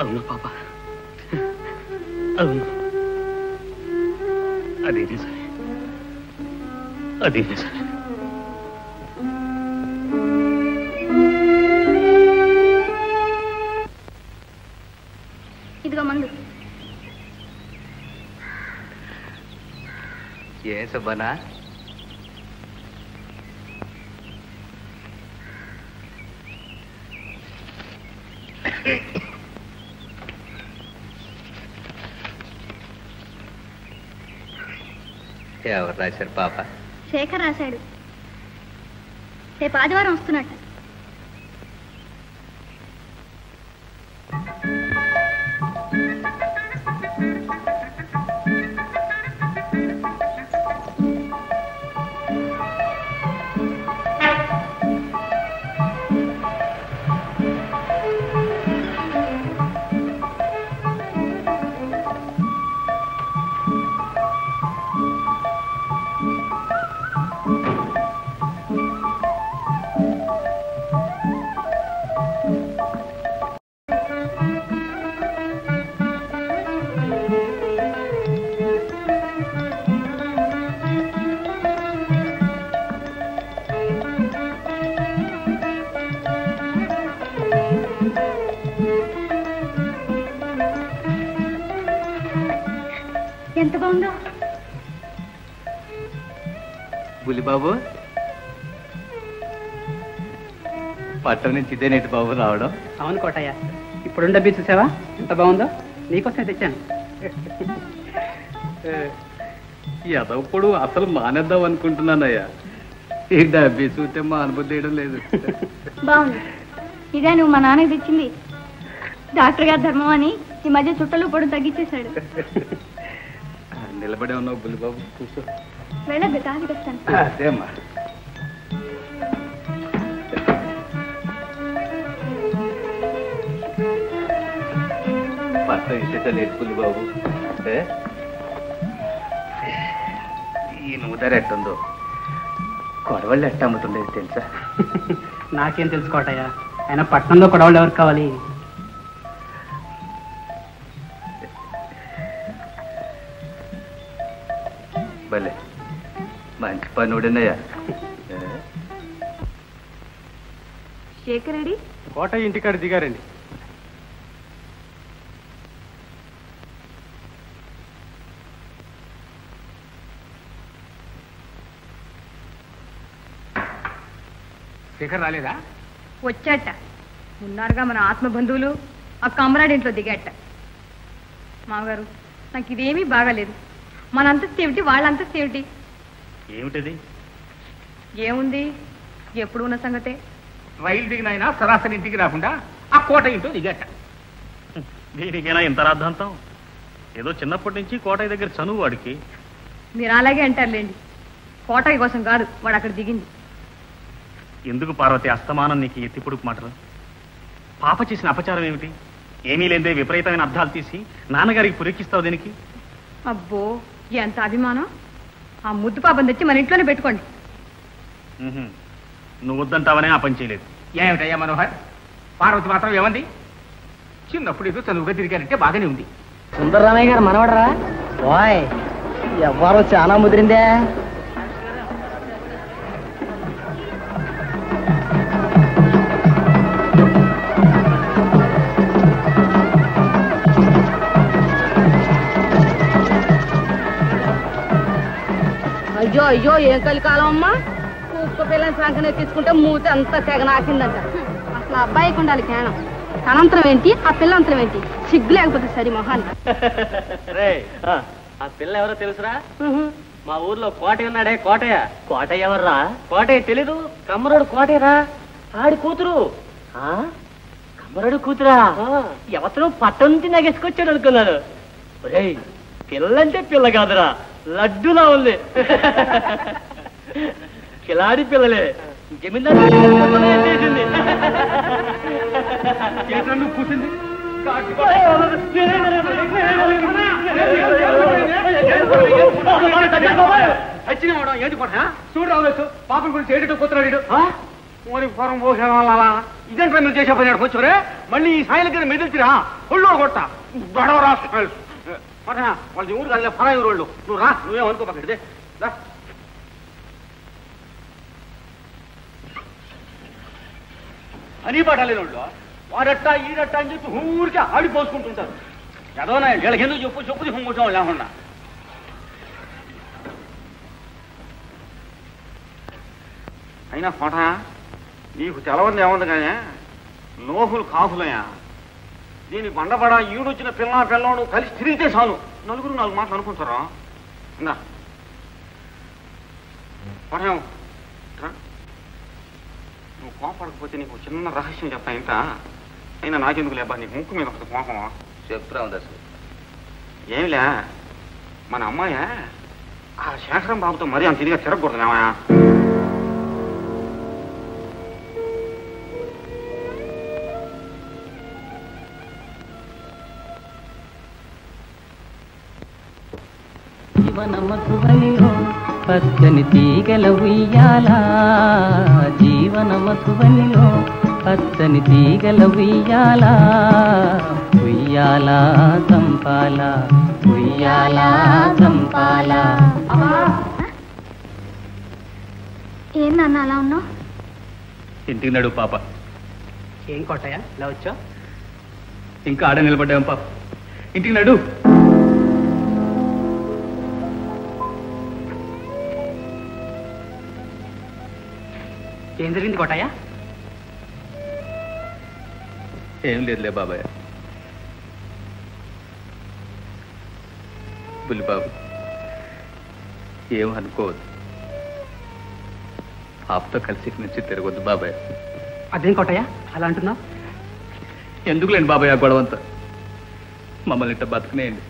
అవును పాప, అవును, అదే నిజమే, అదే నిజమే. ఇదిగో మందు. ఏ సుబ్బనా, ఎవరు రాశారు పాప? శేఖర్ రాశాడు. రేపు ఆదివారం వస్తున్నట్టు. ఎంత బాగుందో. బులిబాబు, పట్టణం నుంచి ఇదేనేటి బాబు రావడం? అవును కోటయ్య, ఇప్పుడు డబ్బి చూసావా ఎంత బాగుందో, నీకోసమే తెచ్చాను. ఎదప్పుడు అసలు మానేద్దాం అనుకుంటున్నానయ్యా, ఈ డబ్బి చూస్తే మా అనుభూతి చేయడం లేదు. బాగుంది. ఇదే నువ్వు మా నాన్నకి తెచ్చింది. డాక్టర్ గారు ధర్మం అని ఈ మధ్య చుట్టలు పొడి తగ్గించేశాడు. నిలబడే ఉన్నావు బులిబాబు, కూర్చో. వెళ్ళద్దు, కాఫీ తెస్తాను. అదేమ్మా. పట్ట ఇసేట లేదు బులిబాబు. ఈ నూదర ఎట్టుందో, కొడవళ్ళు ఎట్ట అమ్ముతుండేది తెలుసా? నాకేం తెలుసు కోటయ్య, ఆయన పట్టణంలో కొడవళ్ళు ఎవరికి కావాలి? భలే మంచి పని ఉడినయ్యా. శేఖర్ రెడ్డి కోటయ్య ఇంటికాడ దిగారండి. శేఖర్ రాలేదా? వచ్చాట. ఉన్నారుగా మన ఆత్మ బంధువులు. ఆ కమరాడి ఇంట్లో దిగాట. మామగారు, నాకు ఇదేమీ బాగాలేదు. మన అంతస్తు ఏమిటి, వాళ్ళ అంతస్తు ఏమిటి? ఏమిటది? ఏముంది, ఎప్పుడు ఉన్న సంగతే. రైలు దిగిన ఆయన సరాసరి ఇంటికి రాకుండా ఆ కోట ఇంట్లో దిగట. దీనికైనా ఇంత రాద్ధాంతం? ఏదో చిన్నప్పటి నుంచి కోటయ్య దగ్గర చనువు వాడికి. మీరు అలాగే అంటారులేండి. కోటయ్య కోసం కాదు వాడు అక్కడ దిగింది. ఎందుకు పార్వతి అస్తమానం నీకు ఎత్తిపొడుపు మాటలు? పాప చేసిన అపచారం ఏమిటి? ఏమీ లేదే విపరీతమైన అర్థాలు తీసి నాన్నగారికి పురెక్కిస్తావు దీనికి? అబ్బో ఎంత అభిమానం. ఆ ముద్దు పాపం తెచ్చి మన ఇంట్లోనే పెట్టుకోండి. నువ్వు వద్దంటావనే ఆ పని చేయలేదు. ఏమిటయ్యా మనోహర్, పార్వతి మాత్రం ఏమంది? చిన్నప్పుడు ఏదో చదువుగా తిరిగారంటే బాగానే ఉంది. సుందరరామయ్య గారు మనవడరా? ఓయ్ ఎవ్వరో చాలా ముదిరిందే. అయ్యో అయ్యో ఏం కలికాలం అమ్మా. కుక్క పిల్లని సంకనే తీసుకుంటే మూతి అంతా తెగ నాకిందంట. అసలు అబ్బాయికి ఉండాలి జ్ఞానం. తనంతరం ఏంటి, ఆ పిల్లంతరం ఏంటి? సిగ్గు లేకపోతే సరి మొహాన్ని. ఆ పిల్ల ఎవరో తెలుసురా? మా ఊర్లో కోటయ్య ఉన్నాడే, కోటయ్య. కోటయ్య ఎవర్రా? కోటయ్య తెలీదు? కమ్మరుడు కోటయ్యరా, ఆడి కూతురు. కమ్మరుడు కూతురా? ఎవరు పట్టం నుంచి నగేసుకొచ్చాడు అనుకున్నాను. పిల్లంటే పిల్ల కాదురా, లడ్డులా ఉంది. కిలాడి పిల్లలే, జమీందారు కూర్చుంది. ఏంటి కొట్టా చూడు రావచ్చు. పాపం గురించి ఏడిటో కూతురాడు. ఫారం పోసే ఇదేంటి మీరు చేసే పని వచ్చారే. మళ్ళీ ఈ సాయిల కింద మెదిల్చిరా ఒళ్ళు కొట్ట గొడవ రాష్ట్రాలు వాళ్ళ ఊరు కాదు ఫలాయి రోళ్ళు. నువ్వు రా, నువ్వేమనుకోపక్కడిదే రా. అని పడాలేని వాళ్ళు వాడట్టా ఈడట్టా అని చెప్పి ఊరికే ఆడిపోసుకుంటుంటారు. ఏదోనా వీళ్ళకి ఎందుకు చెప్పు హుంగుతాం లేకుండా. అయినా కోట నీకు తెలవని ఏముంది కానీ లోహులు కాకులయ్యా. దీని బండబడ ఈడొచ్చిన పిల్లోడు కలిసి తిరిగితే చాలు నలుగురు నాలుగు మాటలు అనుకుంటారా. ఇందా పడేం నువ్వు కోపడకపోతే నీకు చిన్న రహస్యం చెప్తా. ఇంత అయినా నాకెందుకు లేబా నీకు ముక్కు మీద ఒకటి కోపం చెప్తాం దశ. ఏమిలే మన అమ్మాయా ఆ శేఖరం బాబుతో మరీ అంత తిరిగా తిరగకూడదు ఏమయ్యా. జీవనమధువనిలో పచ్చని తీగల ఉయ్యాల, జీవనమధువనిలో పచ్చని తీగల ఉయ్యాల, ఉయ్యాల దంపాల, ఉయ్యాల దంపాల. ఏం నాన్న అలా ఉన్నావు? ఇంటికి నడు పాప. ఏం కోటయ్య ఇలా వచ్చా? ఇంకా ఆడ నిలబడ్డాం పాప. ఇంటికి నడు. ఏం జరిగింది కోటయ్య? ఏం లేదులే బాబాయ్. బుల్లిబాబు ఏం అనుకోవద్దు. పాపతో కలిసి నుంచి తిరగొద్దు బాబాయ్. అదేం కోటయ్య అలా అంటున్నావు? ఎందుకులేండి బాబాయ్ ఆ గొడవంతా. మమ్మల్ని ఇట్ట బతుకునేయండి.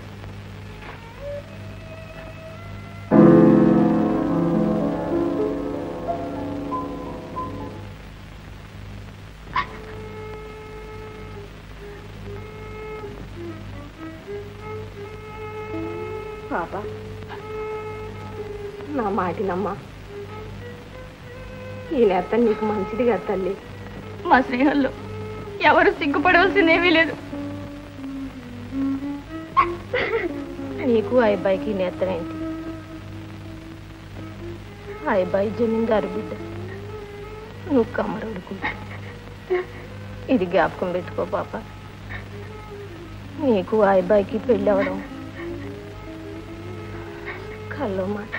పాప నా మాటినమ్మా. ఈ నేత నీకు మంచిదిగా తల్లి. మా శ్రీహల్లో ఎవరు సిగ్గుపడవలసిందేమీ లేదు. నీకు ఆ అబ్బాయికి నేత్రం ఏంటి? ఆ అబ్బాయి జమీందారు బిడ్డ, నువ్వు కమ్మరడుకుంటా. ఇది జ్ఞాపకం పెట్టుకో పాప. నీకు ఆ అబ్బాయికి పెళ్ళి అవడం కల్లో మాట.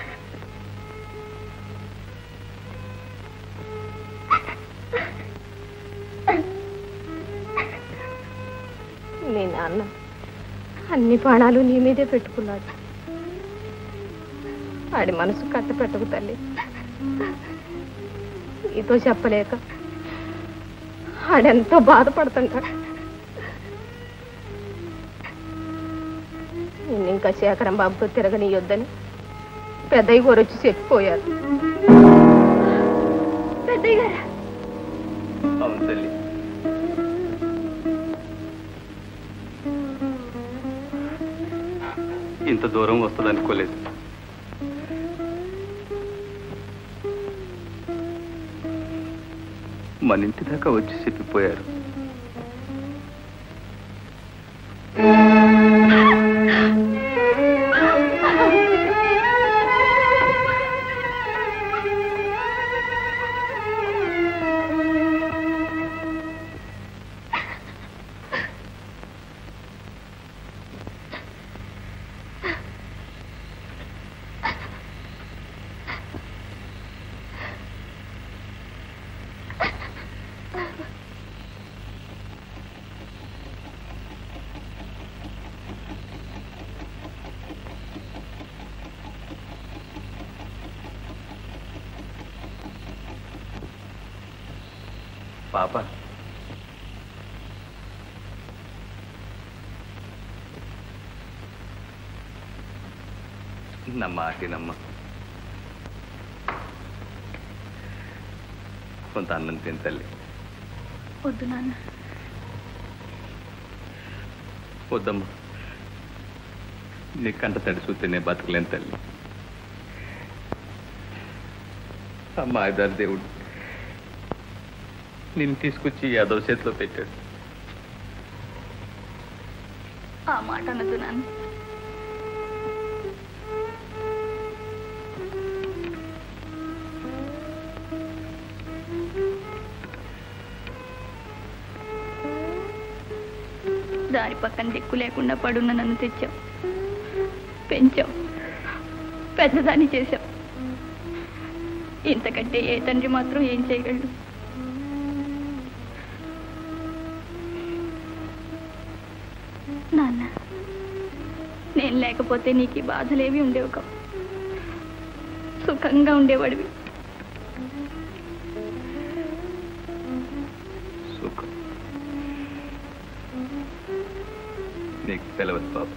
మీ నాన్న అన్ని ప్రాణాలు నీ మీదే పెట్టుకున్నాడు. ఆడి మనసు కట్ట పెట్టకు తల్లి. నీతో చెప్పలేక ఆడెంతో బాధపడుతుంటాడు. నిన్ను ఇంకా శేఖరం బాబుతో తిరగనీయొద్దని పెద్దయ్య గారు వచ్చి చెప్పిపోయారు. పెద్దయ్య గారు అవును తల్లి. ఇంత దూరం వస్తుంది అనుకోలేదు. మన ఇంటి దాకా వచ్చి చెప్పిపోయారు. పాప, నా మాటినమ్మ. కొంత అన్నం తిని తల్లి. వద్దు నాన్న. వద్దమ్మా, నీ కంట తడి చూస్తేనే బతకలేని తల్లి. అమ్మ ఐదారు దేవుడు నిన్ను తీసుకొచ్చి యాదవ్ చేతిలో పెట్టాడు. ఆ మాట అనదు నాన్న. దారి పక్కన దిక్కు లేకుండా పడున్న నన్ను తెచ్చావు, పెంచావు, పెద్దదాన్ని చేశావు. ఇంతకంటే ఏ తండ్రి మాత్రం ఏం చేయగలడు? నాన్న, నేను లేకపోతే నీకు ఈ బాధలేవి ఉండేవి కావు. సుఖంగా ఉండేవాడివి. సుఖం నీకు తెలవదు పాప.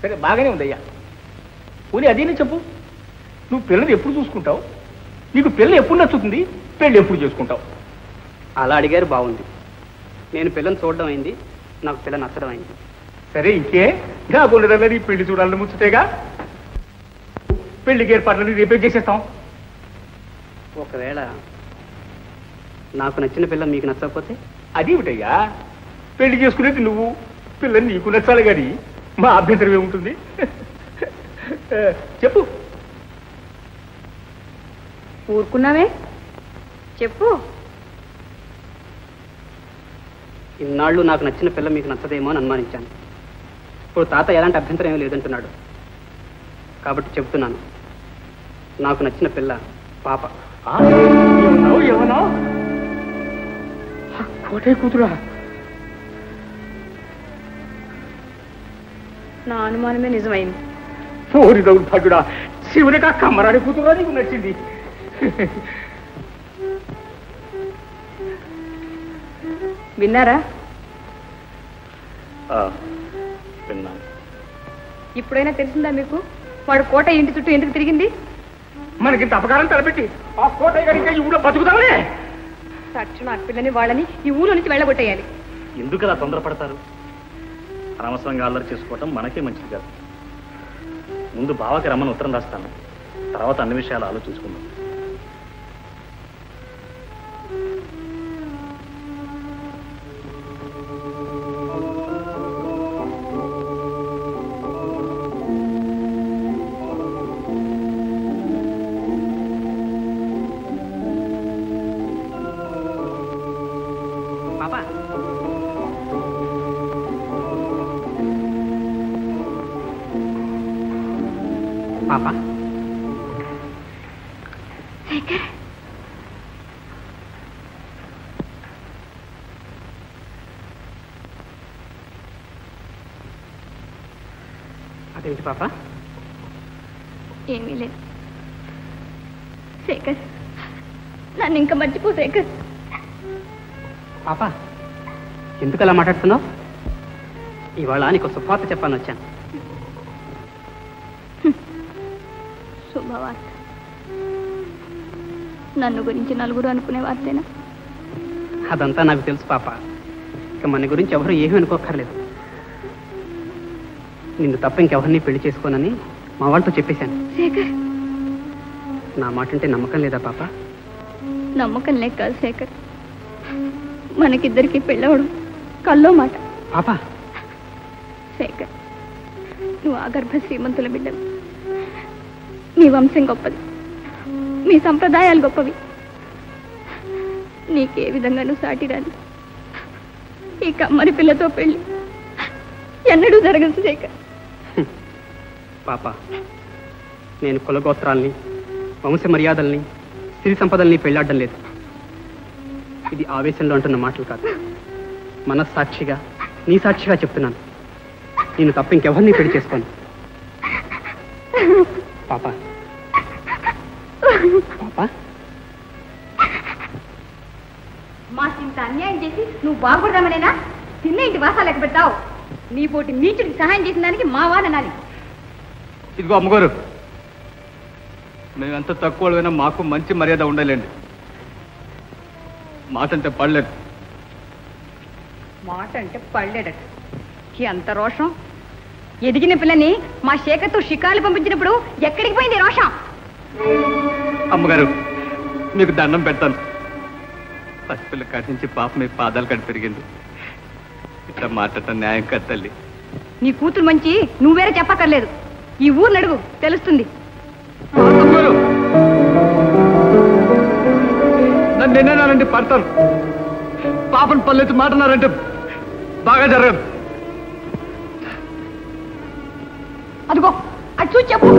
సరే, బాగానే ఉందయ్యా. పోనీ అదేనే చెప్పు, నువ్వు పిల్లలు ఎప్పుడు చూసుకుంటావు? నీకు పిల్ల ఎప్పుడు నచ్చుతుంది? పెళ్ళి ఎప్పుడు చేసుకుంటావు? అలా అడిగారు, బాగుంది. నేను పిల్లని చూడడం అయింది, నాకు పిల్ల నచ్చడం అయింది. సరే, ఇంకే కాకుండా పెళ్లి చూడాలని ముచ్చుతేగా. పెళ్లికి ఏర్పాట్లని రేపే చేసేస్తాం. ఒకవేళ నాకు నచ్చిన పిల్ల మీకు నచ్చకపోతే? అది ఏమిటయ్యా, పెళ్లి చేసుకునేది నువ్వు, పిల్లని నీకు నచ్చాలి కానీ మా అభ్యంతరం ఏముంటుంది? చెప్పు. ఊరుకున్నావే, చెప్పు. ఇన్నాళ్ళు నాకు నచ్చిన పిల్ల మీకు నచ్చదేమో అని అనుమానించాను. ఇప్పుడు తాత ఎలాంటి అభ్యంతరం ఏమీ లేదంటున్నాడు కాబట్టి చెప్తున్నాను, నాకు నచ్చిన పిల్ల పాప. ఏమన్నా కోటే కూతురా? నా అనుమానమే నిజమైంది. ఓరి దౌర్భాగ్యుడా, శివునికా కమ్మరాడి కూతురా నీకు నచ్చింది? విన్నారా? విన్నాను. ఇప్పుడైనా తెలిసిందా మీకు వాడు కోట ఇంటి చుట్టూ ఎందుకు తిరిగింది? మనకింత అపకారం తలపెట్టి ఆ కోటయ్య గారి ఇంకా ఈ ఊళ్ళో బతుకుతామనే. తక్షణం ఆ పిల్లని వాళ్ళని ఈ ఊరు నుంచి వెళ్ళగొట్టేయాలి. ఎందుకు అలా తొందరపడతారు? అనవసరంగా అల్లరి చేసుకోవటం మనకే మంచిది కాదు. ముందు బావకి రమ్మని ఉత్తరం రాస్తాను, తర్వాత అన్ని విషయాలు ఆలోచించుకుందాం. పాప, అదేంటి పాప? ఏమీ లేదు శేఖర్, నన్ను ఇంకా మర్చిపో శేఖర్. పాప, ఎందుకు అలా మాట్లాడుతున్నావు? ఇవాళ నీకు శుభవార్త చెప్పాలని వచ్చాను. శుభవార్త. నన్ను గురించి నలుగురు అనుకునే వార్తేనా? అదంతా నాకు తెలుసు పాప. ఇక మన గురించి ఎవరు ఏమీ అనుకోక్కర్లేదు. నిన్ను తప్ప ఇంకెవరిని పెళ్లి చేసుకోనని మా వాళ్ళతో చెప్పేశాను. శేఖర్, నా మాట అంటే నమ్మకం లేదా పాప? నమ్మకం లేక కాదు శేఖర్, మనకిద్దరికి పెళ్ళవడం కల్లో మాట. పాప, శేఖర్, నువ్వు ఆగర్భ శ్రీమంతుల బిడ్డవి. నీ వంశం గొప్పది, మీ సంప్రదాయాలు గొప్పవి. నీకే విధంగానూ సాటి రాని ఈ కమ్మరి పిల్లతో పెళ్లి ఎన్నడూ జరగదు శేఖర్. పాప, నేను కులగోత్రాల్ని, వంశ మర్యాదల్ని, స్త్రీ సంపదల్ని పెళ్లాడడం లేదు. ఇది ఆవేశంలో అంటున్న మాటలు కాదు. మనస్సాక్షిగా, నీ సాక్షిగా చెప్తున్నాను. నేను తప్ప ఇంకెవరిని పెళ్లి చేసుకోను. పాప, పాప, మాకింత అన్యాయం చేసి నువ్వు బాగుపడదామనేనా చిన్న ఇంటి వాసాలు లెక్క పెట్టావు? నీ పోటీ నీచుడికి సహాయం చేసిన దానికి మా వాదనాలి. ఇదిగో అమ్మగారు, మేమెంత తక్కువ మాకు మంచి మర్యాద ఉండాలండి. మాట అంటే పడలేదు. మాట అంటే పడలేడట. ఎంత రోషం! ఎదిగిన పిల్లని మా శేఖర్తో షికారులు పంపించినప్పుడు ఎక్కడికి పోయింది రోషం? అమ్మగారు, మీకు దండం పెడతాను. పసిపిల్ల కాటి నుంచి పాప మీ పాదాలు కట్టి పెరిగింది. ఇట్లా మాట్లాడటం న్యాయం కాదు తల్లి. నీ కూతురు మంచి నువ్వేరే చెప్పక్కర్లేదు. ఈ ఊరు నడుగు తెలుస్తుంది. నన్ను ఎన్ననారంటే పడతాను. పాపను పల్లెత్తి మాటన్నారంటే బాగా జరగదు. అదిగో అది చూసి చెప్పు.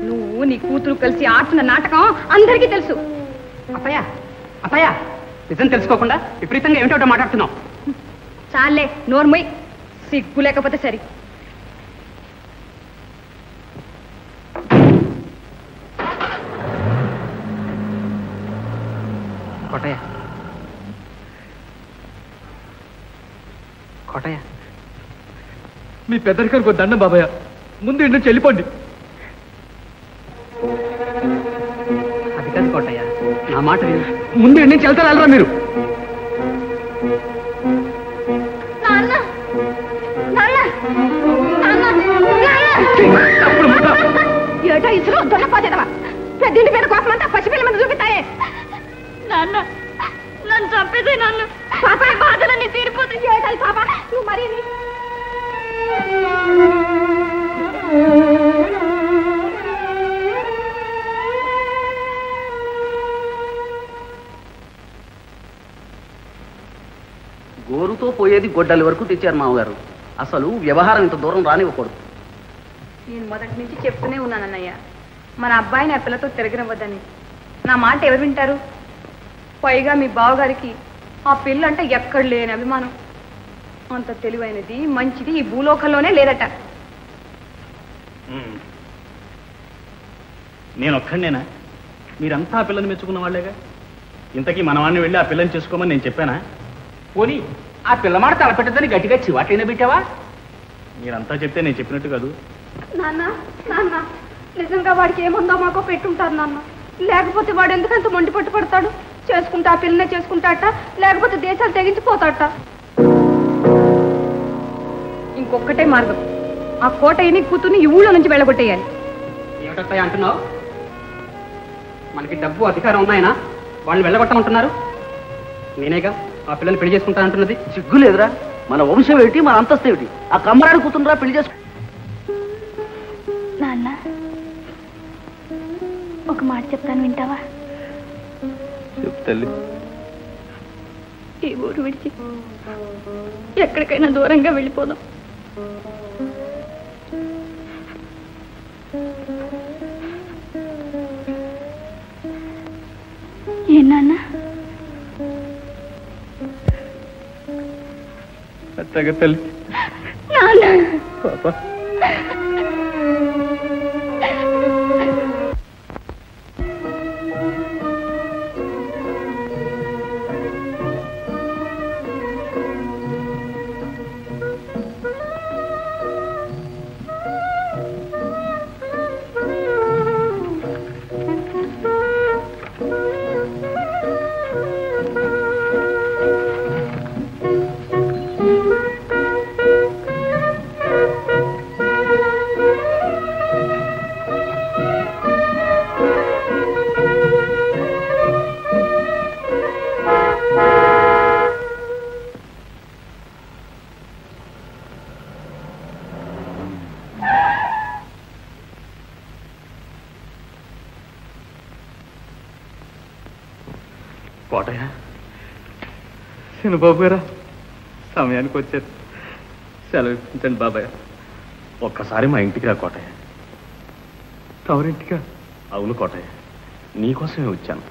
నువ్వు నీ కూతురు కలిసి ఆడుతున్న నాటకం అందరికీ తెలుసు. అప్పయ్య, అప్పయ్య, నిజం తెలుసుకోకుండా విపరీతంగా ఏమిటో మాట్లాడుతున్నావు. చాలే నోర్మయ్, సిగ్గు లేకపోతే సరి. కోటయ్య, కోటయ్య, మీ పెద్దరికానికి దండం బాబాయ్. ముందు ఇంటి నుంచి వెళ్ళిపోండి. అది కాదు కోటయ్య, నా మాట విను. ముందు ఇంటి నుంచి వెళ్తారా వెళ్ళరా మీరు? ఏటో ఇసులో దొరకపోతేదవా? పెద్దింటి మీద కోపమంతా పసిపిల్ల మీద చూపిస్తాయే. నాన్న, నన్ను చంపేదే. నన్ను పాపాయి బాధలన్నీ తీరిపోతుంది. ఏటాయి పాప, నువ్వు మరీ గోరుతో పోయేది గొడ్డలి వరకు తెచ్చారు మామగారు. అసలు వ్యవహారం ఇంత దూరం రానివ్వకూడదు. నేను మొదటి నుంచి చెప్తూనే ఉన్నానన్నయ్య, మన అబ్బాయిని ఆ పిల్లతో తిరగనివ్వద్దని. నా మాట ఎవరు వింటారు? పైగా మీ బావగారికి ఆ పిల్ల అంటే ఎక్కడ లేని అభిమానం. అంత తెలివైనది, మంచిది ఈ భూలోకంలోనే లేదట. నేను ఒక్కడనేనా? మీరంతా ఆ పిల్లని మెచ్చుకున్న వాళ్ళేగా. ఇంతకీ మనవాడిని వెళ్ళి ఆ పిల్లని చేసుకోమని నేను చెప్పానా? పోనీ ఆ పిల్లమాట తలపెట్టదని గట్టిగా చివాట్లైనా పెట్టావా? మీరంతా చెప్తే నేను చెప్పినట్టు కాదు. నాన్న, నాన్న, నిజంగా వాడికి ఏముందో మాకో పెట్టుంటారు నాన్న. లేకపోతే వాడు ఎందుకంత మొండి పట్టు పడతాడు? చేసుకుంటా ఆ పిల్లనే చేసుకుంటాట, లేకపోతే దేశాలు తెగించిపోతాట. ఇంకొక్కటే మార్గం, ఆ కోటయ్యని కూతుర్ని ఈ ఊళ్ళో నుంచి వెళ్ళగొట్టేయాలి. ఏమిటొస్తాయి అంటున్నావు? మనకి డబ్బు అధికారం ఉన్నాయనా వాళ్ళు వెళ్ళగొట్టమంటున్నారు? నేనేగా ఆ పిల్లల్ని పెళ్లి చేసుకుంటానంటున్నది. సిగ్గు లేదురా? మన వంశం ఏమిటి, మన అంతస్తు ఏమిటి? ఆ కమ్మరాడు కూతుండ్రా పెళ్లి చేసుకు. నాన్న, ఒక మాట చెప్తాను, వింటావా? తల్లి, ఈ ఊరు విడిచి ఎక్కడికైనా దూరంగా వెళ్ళిపోదాం. ఏ నాన్న? అత్తగా తల్లి. నాన్న, పాప, కోటయ్య, చిన్నబాబు గారా సమయానికి వచ్చారు. సెలవు ఇప్పించండి బాబాయ్. ఒక్కసారి మా ఇంటికి రా కోటయ్య. తమరింటికా? అవును కోటయ్య, నీకోసమే వచ్చాను.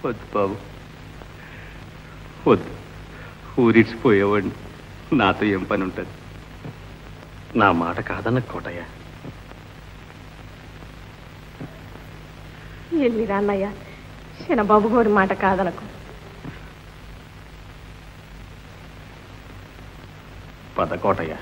వద్దు బాబు, వద్దు. ఊరిడిచిపోయేవాడిని, నాతో ఏం పని ఉంటుంది? నా మాట కాదన్న కోటయ్య. వెళ్ళిరా అన్నయ్య, చిన్నబాబు గారి మాట కాదనకు. పద కోటయ్య.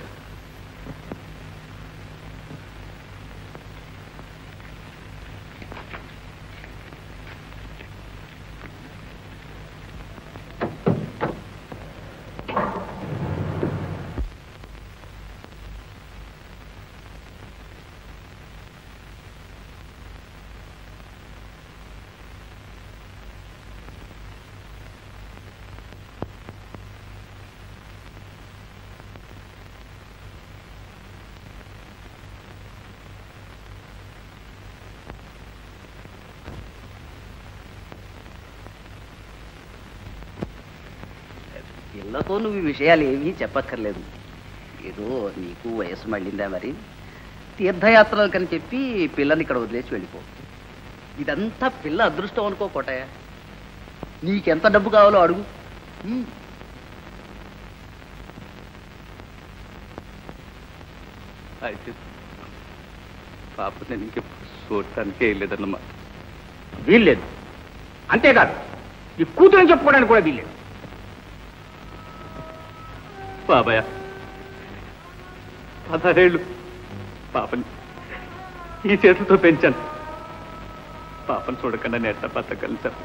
పిల్లతో నువ్వు ఈ విషయాలు ఏమీ చెప్పక్కర్లేదు. ఏదో నీకు వయసు మళ్ళిందా మరి, తీర్థయాత్రలకని చెప్పి పిల్లని ఇక్కడ వదిలేసి వెళ్ళిపో. ఇదంతా పిల్ల అదృష్టం అనుకో కోటయ్య. నీకెంత డబ్బు కావాలో అడుగు. అయితే పాప నేను ఇంకెప్పుడు చూడటానికే వెళ్ళలేదన్నమా. వీల్లేదు. అంతేకాదు, ఈ కూతురని చెప్పుకోవడానికి కూడా వీల్లేదు. బాబాయ్, 16 ఏళ్ళు పాపని ఈ చేతులతో పెంచాను. పాపను చూడకుండా నేట బతకగలను చెప్ప.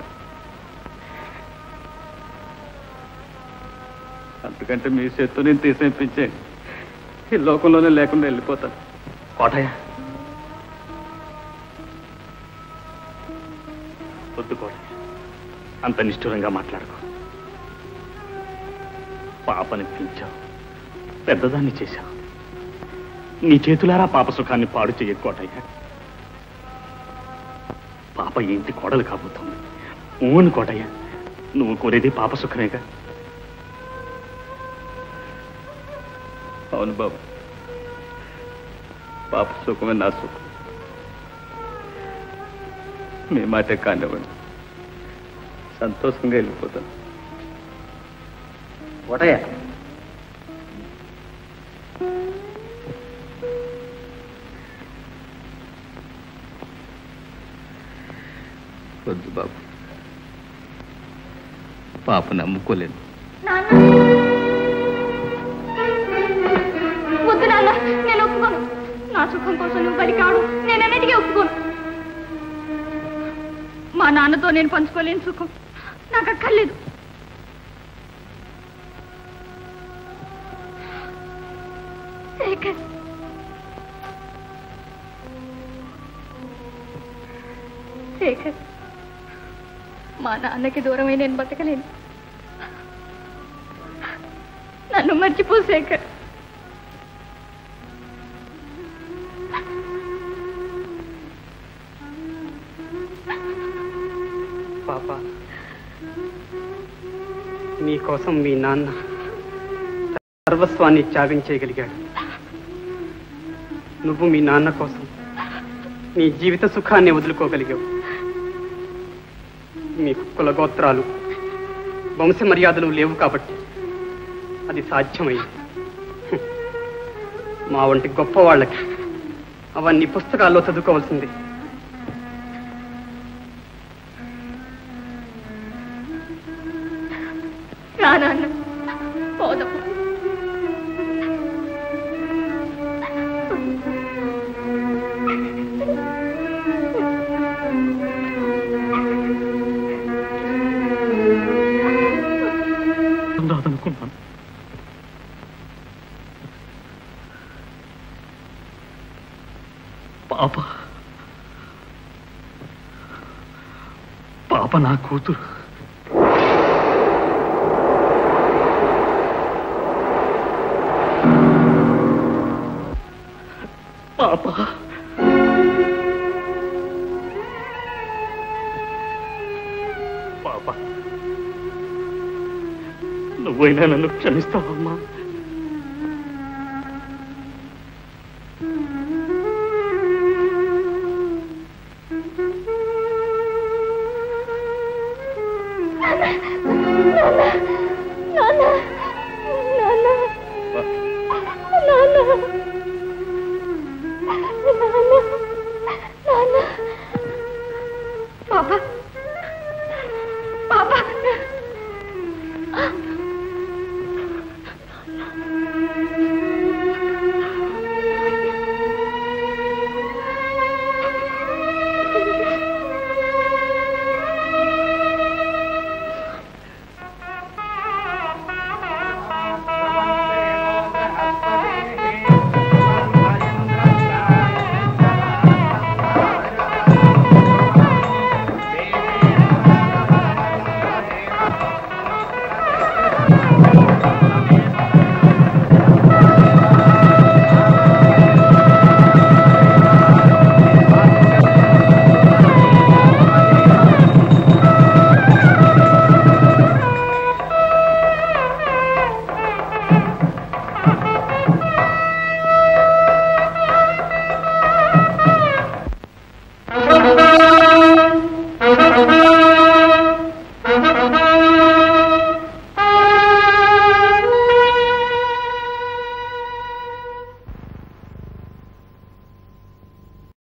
అందుకంటే మీ చేత్తో నేను తీసేపించాను. ఈ లోకంలోనే లేకుండా వెళ్ళిపోతాను. కోటయ్య, వద్దు కోటయ్య, అంత నిష్ఠురంగా మాట్లాడుకో. పాపని పెంచావు, పెద్దదాన్ని చేశావు. నీ చేతులారా పాప సుఖాన్ని పాడు చెయ్య కోటయ్య. పాప ఏంటి కోడలు కాబోతుంది. ఊను కోటయ్య, నువ్వు కోరేది పాప సుఖమేగా. అవును బాబు, పాప సుఖమే నా సుఖం. మీ మాటే కానివ్వండి, సంతోషంగా వెళ్ళిపోతాను. కోటయ్య, వద్దు బాబు, పాప నమ్ముకోలేను. వద్దు నాన్న, నేను ఒప్పుకోను. నా సుఖం కోసం నువ్వు బలి కాడు, నేను అన్నిటికీ ఒప్పుకోను. మా నాన్నతో నేను పంచుకోలేని సుఖం నాకు అక్కర్లేదు. శేఖర్, శేఖర్, మా నాన్నకి దూరమై నేను బతకలేను. నన్ను మర్చిపో శేఖర్. పాప, నీకోసం మీ నాన్న సర్వస్వాన్ని త్యాగం చేయగలిగాడు. నువ్వు మీ నాన్న కోసం నీ జీవిత సుఖాన్ని వదులుకోగలిగావు. మీకు కులగోత్రాలు, వంశ మర్యాదలు లేవు కాబట్టి అది సాధ్యమైంది. మా వంటి గొప్ప వాళ్ళకి అవన్నీ పుస్తకాల్లో చదువుకోవాల్సింది. నాన్న పోదాం. రాదనుకున్నాను. పాప నా కూతురు. పాప పాప, నువ్వైనా నన్ను క్షమిస్తావమ్మా? పాప పాప